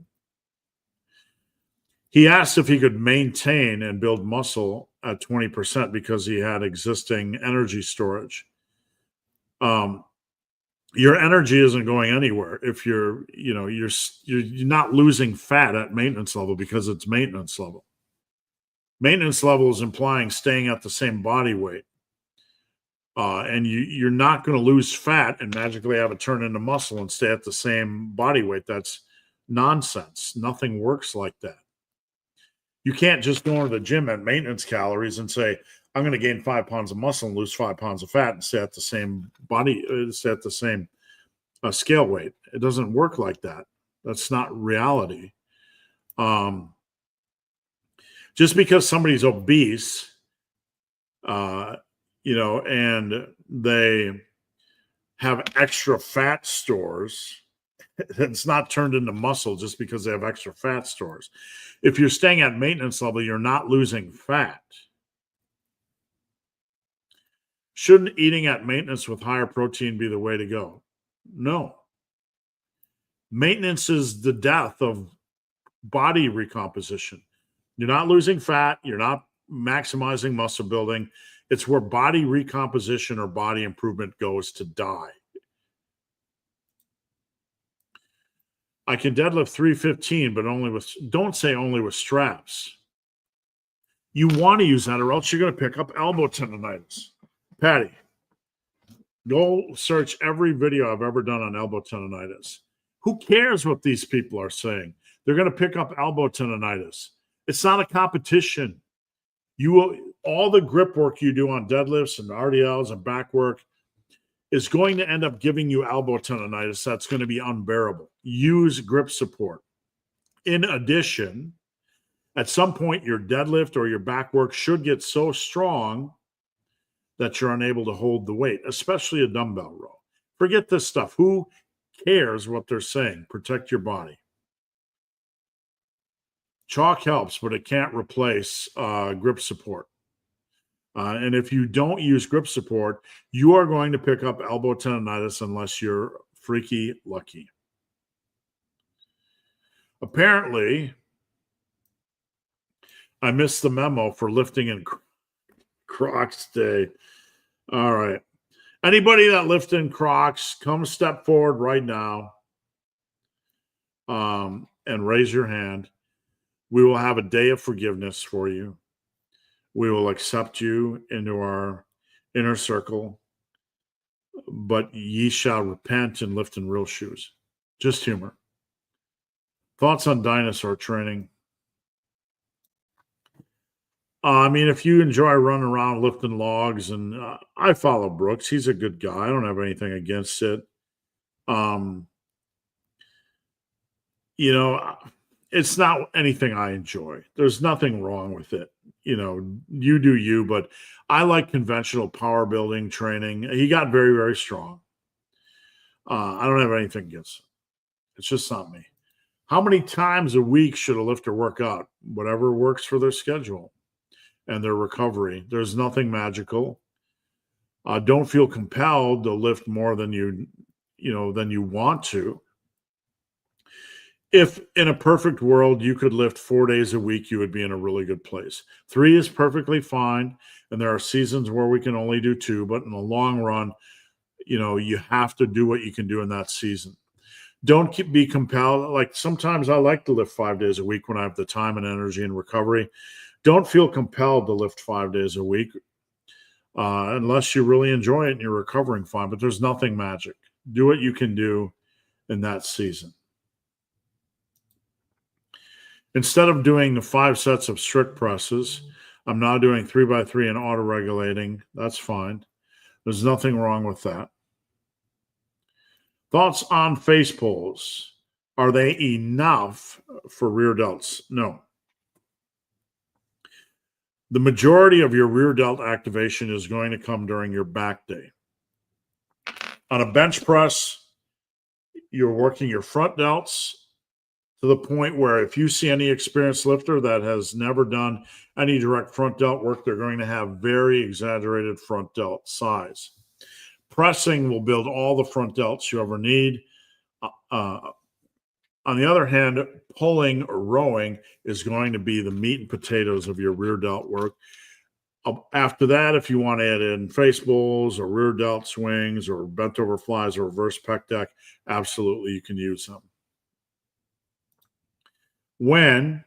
He asked if he could maintain and build muscle at 20% because he had existing energy storage. Your energy isn't going anywhere if you're not losing fat at maintenance level because it's maintenance level. Maintenance level is implying staying at the same body weight. And you're not going to lose fat and magically have it turn into muscle and stay at the same body weight. That's nonsense. Nothing works like that. You can't just go into the gym at maintenance calories and say, I'm going to gain 5 pounds of muscle and lose 5 pounds of fat and stay at the same scale weight. It doesn't work like that. That's not reality. Just because somebody's obese, and they have extra fat stores, it's not turned into muscle just because they have extra fat stores. If you're staying at maintenance level, you're not losing fat. Shouldn't eating at maintenance with higher protein be the way to go? No. Maintenance is the death of body recomposition. You're not losing fat. You're not maximizing muscle building. It's where body recomposition or body improvement goes to die. I can deadlift 315, but don't say only with straps. You want to use that or else you're going to pick up elbow tendonitis. Patty, go search every video I've ever done on elbow tendonitis. Who cares what these people are saying? They're going to pick up elbow tendonitis. It's not a competition. All the grip work you do on deadlifts and RDLs and back work is going to end up giving you elbow tendonitis. That's going to be unbearable. Use grip support. In addition, at some point, your deadlift or your back work should get so strong that you're unable to hold the weight, especially a dumbbell row. Forget this stuff. Who cares what they're saying? Protect your body. Chalk helps, but it can't replace grip support. And if you don't use grip support, you are going to pick up elbow tendonitis unless you're freaky lucky. Apparently, I missed the memo for lifting in Crocs Day. All right. Anybody that lifts in Crocs, come step forward right now and raise your hand. We will have a day of forgiveness for you. We will accept you into our inner circle, but ye shall repent and lift in real shoes. Just humor. Thoughts on dinosaur training? If you enjoy running around lifting logs, and I follow Brooks. He's a good guy. I don't have anything against it. It's not anything I enjoy. There's nothing wrong with it. You do you, but I like conventional power building training. He got very, very strong. I don't have anything against it. It's just not me. How many times a week should a lifter work out? Whatever works for their schedule and their recovery. There's nothing magical. Don't feel compelled to lift more than you want to. If in a perfect world you could lift 4 days a week, you would be in a really good place. 3 is perfectly fine, and there are seasons where we can only do 2, but in the long run, you have to do what you can do in that season. Don't be compelled. Like sometimes I like to lift 5 days a week when I have the time and energy and recovery. Don't feel compelled to lift 5 days a week unless you really enjoy it and you're recovering fine, but there's nothing magic. Do what you can do in that season. Instead of doing the 5 sets of strict presses, I'm now doing 3x3 and auto-regulating. That's fine. There's nothing wrong with that. Thoughts on face pulls? Are they enough for rear delts? No. The majority of your rear delt activation is going to come during your back day. On a bench press, you're working your front delts to the point where if you see any experienced lifter that has never done any direct front delt work, they're going to have very exaggerated front delt size. Pressing will build all the front delts you ever need. On the other hand, pulling or rowing is going to be the meat and potatoes of your rear delt work. After that, if you want to add in face pulls or rear delt swings or bent over flies or reverse pec deck, absolutely you can use them. When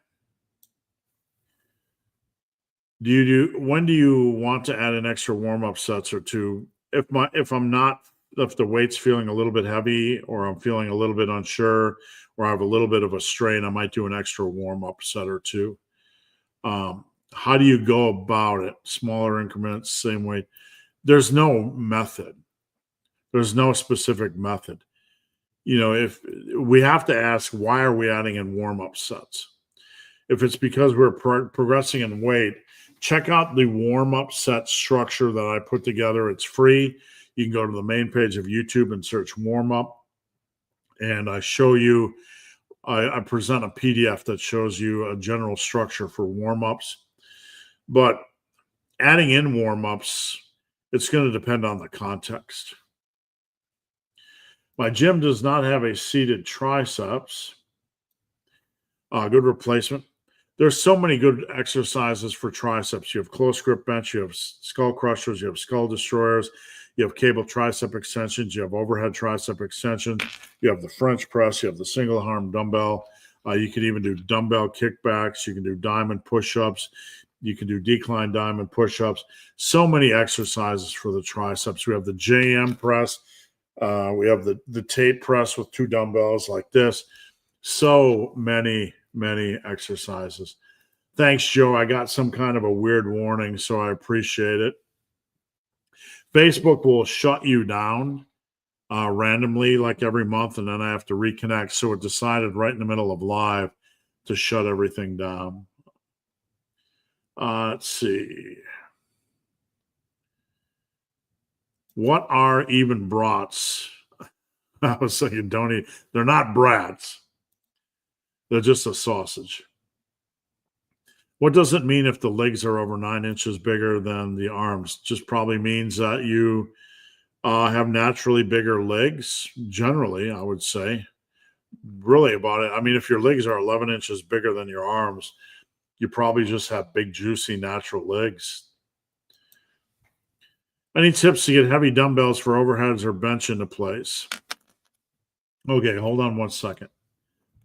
do you want to add an extra warm-up sets or two? If the weight's feeling a little bit heavy or I'm feeling a little bit unsure or I have a little bit of a strain, I might do an extra warm-up set or two. How do you go about it? Smaller increments, same weight. There's no method. There's no specific method. If we have to ask, why are we adding in warm-up sets? If it's because we're progressing in weight, check out the warm-up set structure that I put together. It's free. You can go to the main page of YouTube and search warm-up. And I show you, I present a PDF that shows you a general structure for warm-ups. But adding in warm-ups, it's going to depend on the context. My gym does not have a seated triceps. Good replacement. There's so many good exercises for triceps. You have close grip bench, you have skull crushers, you have skull destroyers, you have cable tricep extensions, you have overhead tricep extensions, you have the French press, you have the single arm dumbbell. You can even do dumbbell kickbacks. You can do diamond push-ups. You can do decline diamond push-ups. So many exercises for the triceps. We have the JM press. We have the tape press with 2 dumbbells like this. So many exercises. Thanks, Joe. I got some kind of a weird warning, so I appreciate it. Facebook will shut you down randomly like every month, and then I have to reconnect. So it decided right in the middle of live to shut everything down. Let's see. What are even brats? I was saying, don't eat. They're not brats. They're just a sausage. What does it mean if the legs are over 9 inches bigger than the arms? Just probably means that you have naturally bigger legs, generally, I would say. Really about it. I mean, if your legs are 11 inches bigger than your arms, you probably just have big, juicy, natural legs. Any tips to get heavy dumbbells for overheads or bench into place? Okay, hold on one second.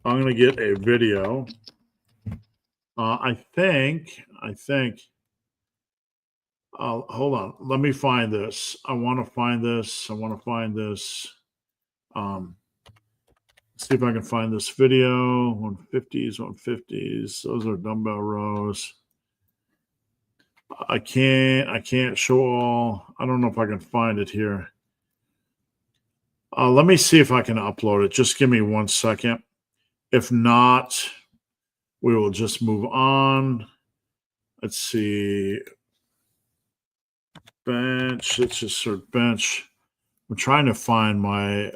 I'm going to get a video. I think. Hold on. Let me find this. I want to find this. See if I can find this video. 150s. Those are dumbbell rows. I can't show all. I don't know if I can find it here. Let me see if I can upload it. Just give me 1 second. If not, we will just move on. Let's see. Bench. Let's just search bench. I'm trying to find my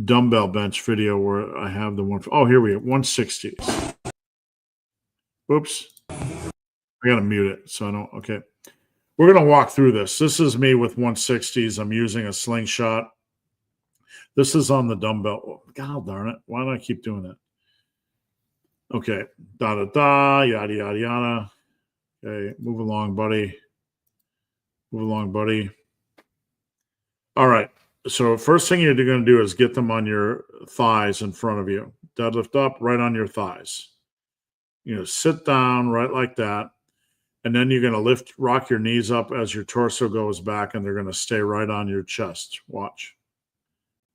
dumbbell bench video where I have the one. Oh, here we go. 160s. Oops. I got to mute it so I don't. Okay. We're going to walk through this. This is me with 160s. I'm using a slingshot. This is on the dumbbell. Oh, God darn it. Why do I keep doing that? Okay. Yada, yada, yada. Okay. Move along, buddy. All right. So first thing you're going to do is get them on your thighs in front of you. Deadlift up right on your thighs. Sit down right like that. And then you're going to rock your knees up as your torso goes back, and they're going to stay right on your chest. Watch.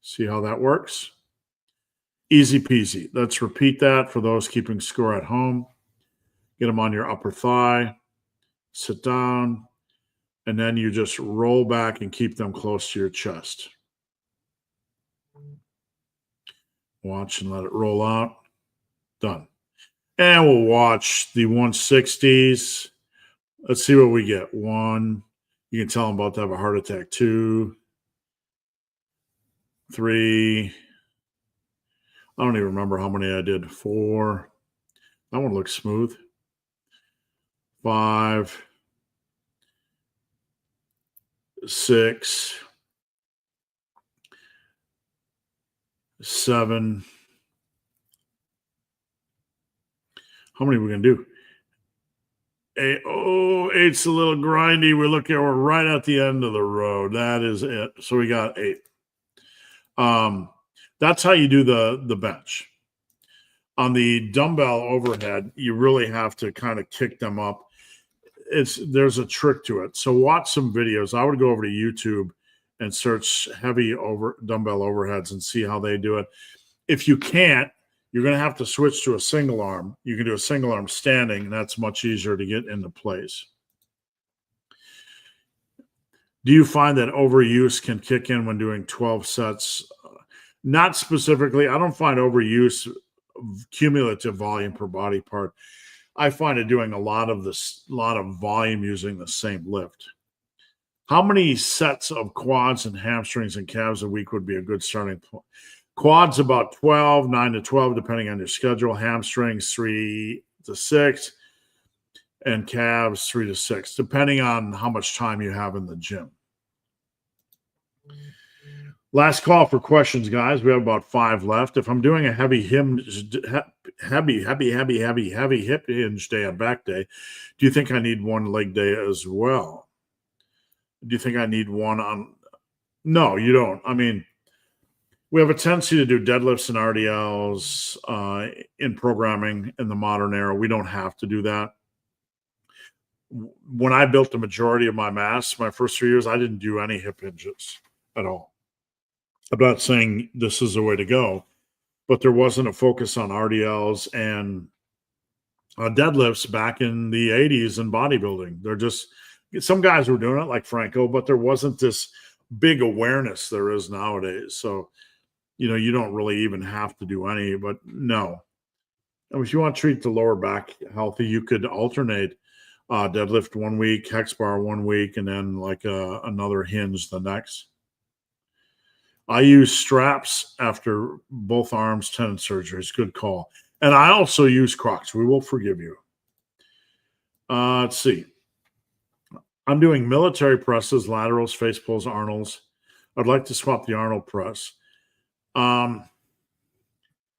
See how that works? Easy peasy. Let's repeat that for those keeping score at home. Get them on your upper thigh. Sit down. And then you just roll back and keep them close to your chest. Watch and let it roll out. Done. And we'll watch the 160s. Let's see what we get. 1. You can tell I'm about to have a heart attack. 2. 3. I don't even remember how many I did. 4. That one looks smooth. 5. 6. 7. How many are we going to do? 8. Oh, 8's a little grindy. We're right at the end of the road. That is it. So we got 8. That's how you do the bench. On the dumbbell overhead, you really have to kind of kick them up. There's a trick to it. So watch some videos. I would go over to YouTube and search heavy dumbbell overheads and see how they do it. If you can't, you're going to have to switch to a single arm. You can do a single arm standing, and that's much easier to get into place. Do you find that overuse can kick in when doing 12 sets? Not specifically. I don't find overuse cumulative volume per body part. I find it doing a lot of volume using the same lift. How many sets of quads and hamstrings and calves a week would be a good starting point? Quads about 12, 9 to 12, depending on your schedule. Hamstrings 3 to 6, and calves 3 to 6, depending on how much time you have in the gym. Last call for questions, guys. We have about 5 left. If I'm doing a heavy heavy hip hinge day on back day. Do you think I need one leg day as well? Do you think I need one on? No, you don't. I mean, we have a tendency to do deadlifts and RDLs in programming in the modern era. We don't have to do that. When I built the majority of my mass, my first 3 years, I didn't do any hip hinges at all. I'm not saying this is the way to go, but there wasn't a focus on RDLs and deadlifts back in the 80s in bodybuilding. They're just, some guys were doing it like Franco, but there wasn't this big awareness there is nowadays. So, you don't really even have to do any, but no. If you want to treat the lower back healthy, you could alternate deadlift 1 week, hex bar 1 week, and then like another hinge the next. I use straps after both arms tendon surgeries. Good call. And I also use Crocs. We will forgive you. Let's see. I'm doing military presses, laterals, face pulls, Arnolds. I'd like to swap the Arnold press. I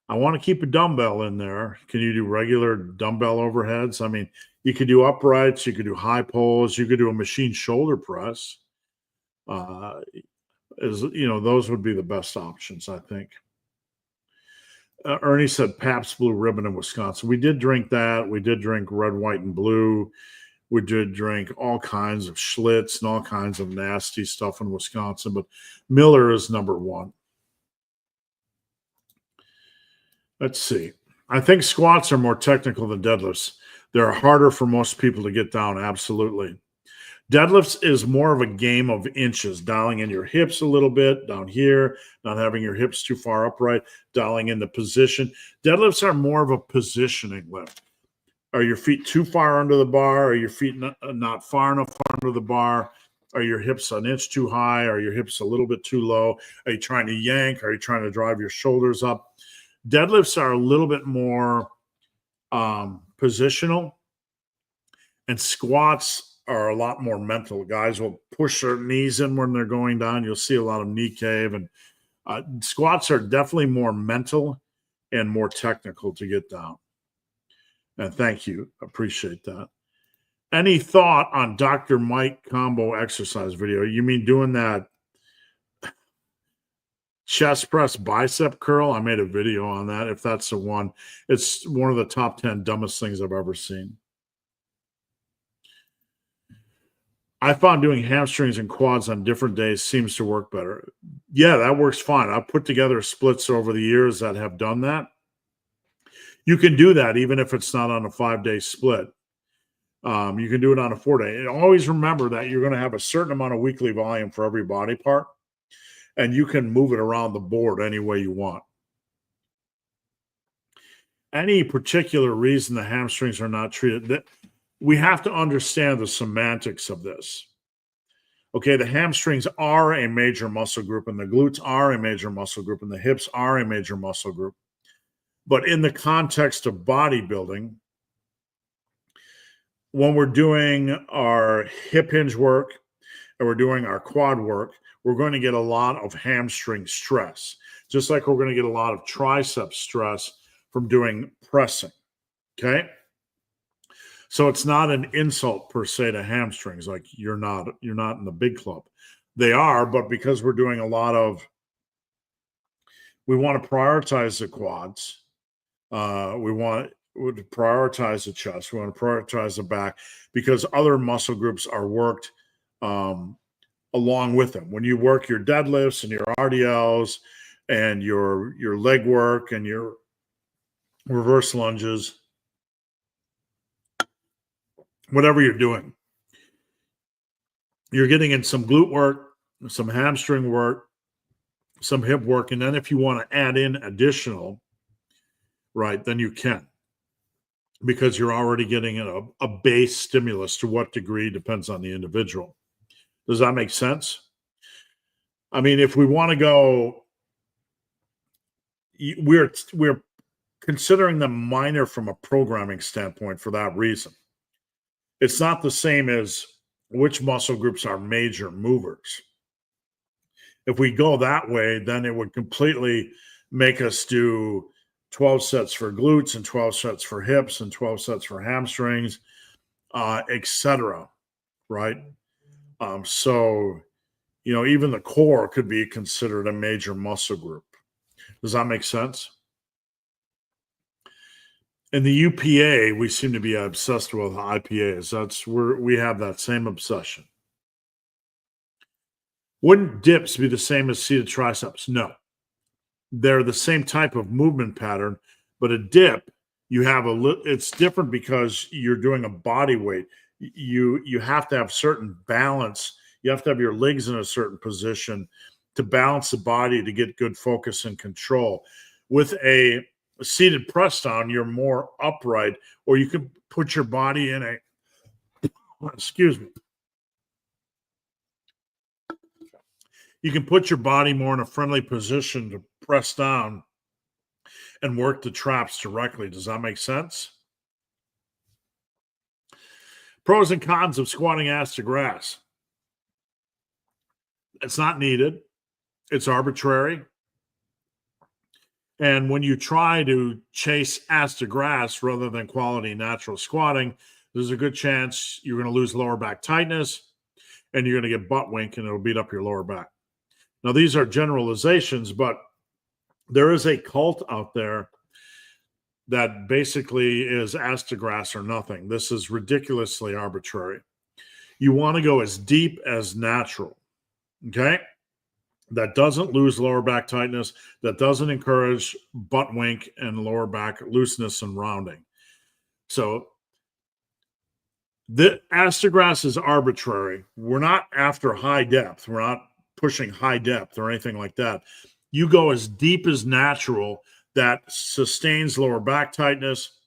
want to keep a dumbbell in there. Can you do regular dumbbell overheads? I mean, you could do uprights, you could do high pulls, you could do a machine shoulder press. Those would be the best options, I think. Ernie said Pabst Blue Ribbon in Wisconsin. We did drink that. We did drink red, white, and blue. We did drink all kinds of Schlitz and all kinds of nasty stuff in Wisconsin, but Miller is number one. Let's see. I think squats are more technical than deadlifts. They're harder for most people to get down, absolutely. Deadlifts is more of a game of inches, dialing in your hips a little bit down here, not having your hips too far upright, dialing in the position. Deadlifts are more of a positioning lift. Are your feet too far under the bar? Are your feet not far enough under the bar? Are your hips an inch too high? Are your hips a little bit too low? Are you trying to yank? Are you trying to drive your shoulders up? Deadlifts are a little bit more positional, and squats are a lot more mental. Guys will push their knees in when they're going down. You'll see a lot of knee cave, and squats are definitely more mental and more technical to get down. And thank you. Appreciate that. Any thought on Dr. Mike combo exercise video? You mean doing that chest press bicep curl? I made a video on that. If that's the one, it's one of the top 10 dumbest things I've ever seen. I found doing hamstrings and quads on different days seems to work better. Yeah, that works fine. I've put together splits over the years that have done that. You can do that even if it's not on a 5-day split. You can do it on a 4-day. And always remember that you're going to have a certain amount of weekly volume for every body part, and you can move it around the board any way you want. Any particular reason the hamstrings are not treated? We have to understand the semantics of this. Okay, the hamstrings are a major muscle group, and the glutes are a major muscle group, and the hips are a major muscle group. But in the context of bodybuilding, when we're doing our hip hinge work and we're doing our quad work, we're going to get a lot of hamstring stress, just like we're going to get a lot of triceps stress from doing pressing, okay? So it's not an insult per se to hamstrings, like you're not in the big club. They are, but because we're doing a lot of, we want to prioritize the quads. We want to prioritize the chest. We want to prioritize the back because other muscle groups are worked along with them. When you work your deadlifts and your RDLs and your leg work and your reverse lunges, whatever you're doing, you're getting in some glute work, some hamstring work, some hip work, and then if you want to add in additional, right, then you can, because you're already getting a base stimulus. To what degree depends on the individual. Does that make sense? I mean, if we want to go, we're considering them minor from a programming standpoint for that reason. It's not the same as which muscle groups are major movers. If we go that way, then it would completely make us do 12 sets for glutes and 12 sets for hips and 12 sets for hamstrings, etc. Right? So, even the core could be considered a major muscle group. Does that make sense? In the UPA, we seem to be obsessed with IPAs. That's where we have that same obsession. Wouldn't dips be the same as seated triceps? No. They're the same type of movement pattern, but a dip, it's different because you're doing a body weight. You have to have certain balance. You have to have your legs in a certain position to balance the body to get good focus and control. With a seated press down, you're more upright, or you can put your body in a, excuse me. You can put your body more in a friendly position to press down and work the traps directly. Does that make sense? Pros and cons of squatting ass to grass. It's not needed. It's arbitrary. And when you try to chase ass to grass rather than quality natural squatting, there's a good chance you're going to lose lower back tightness and you're going to get butt wink and it'll beat up your lower back. Now, these are generalizations, but there is a cult out there that basically is ass to grass or nothing. This is ridiculously arbitrary. You want to go as deep as natural, okay? That doesn't lose lower back tightness, that doesn't encourage butt wink and lower back looseness and rounding. So the ass to grass is arbitrary. We're not after high depth. We're not pushing high depth or anything like that. You go as deep as natural that sustains lower back tightness,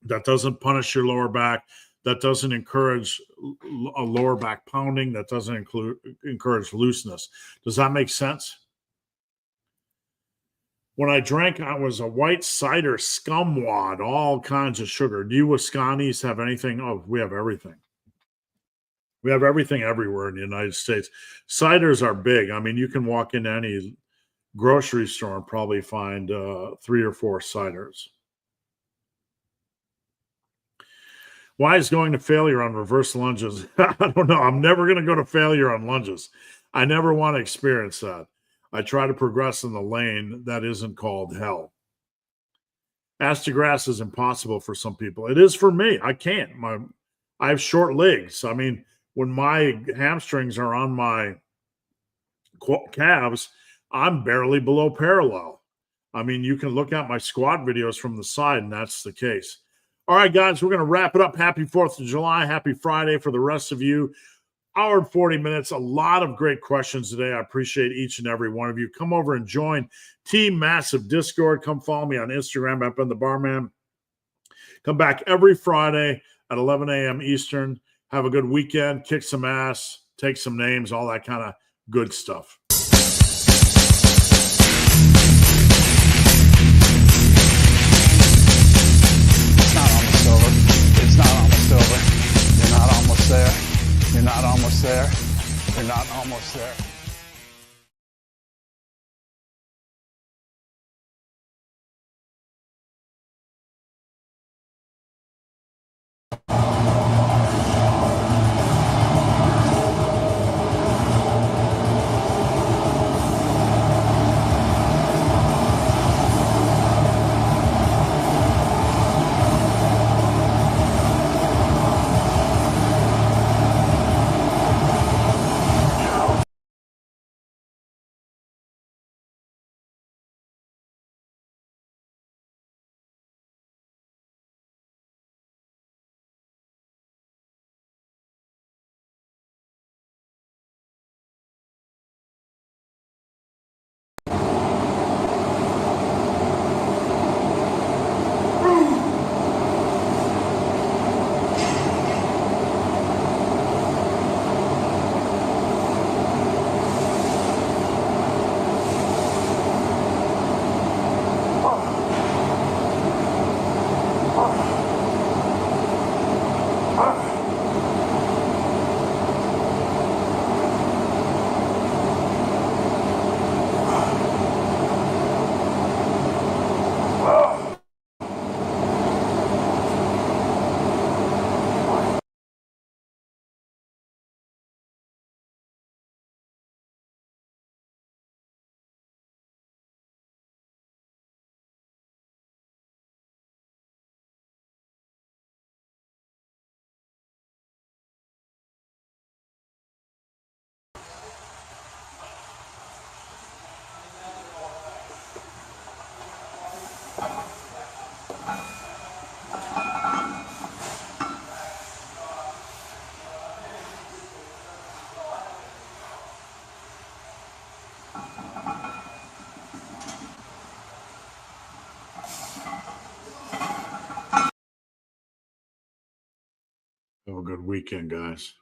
that doesn't punish your lower back, that doesn't encourage a lower back pounding, that doesn't encourage looseness. Does that make sense? When I drank, I was a white cider scumwad, all kinds of sugar. Do you Wisconsin's have anything? Oh, we have everything. We have everything everywhere in the United States. Ciders are big. I mean, you can walk into any grocery store and probably find 3 or 4 ciders. Why is going to failure on reverse lunges? I don't know. I'm never going to go to failure on lunges. I never want to experience that. I try to progress in the lane that isn't called hell. Ass to grass is impossible for some people. It is for me. I can't. I have short legs. I mean, when my hamstrings are on my calves, I'm barely below parallel. I mean, you can look at my squat videos from the side, and that's the case. All right, guys, we're going to wrap it up. Happy 4th of July. Happy Friday for the rest of you. Hour and 40 minutes. A lot of great questions today. I appreciate each and every one of you. Come over and join Team Massive Discord. Come follow me on Instagram at Ben the Barman. Come back every Friday at 11 a.m. Eastern. Have a good weekend. Kick some ass. Take some names. All that kind of good stuff. It's not almost over. You're not almost there. You're not almost there. You're not almost there. Have a good weekend, guys.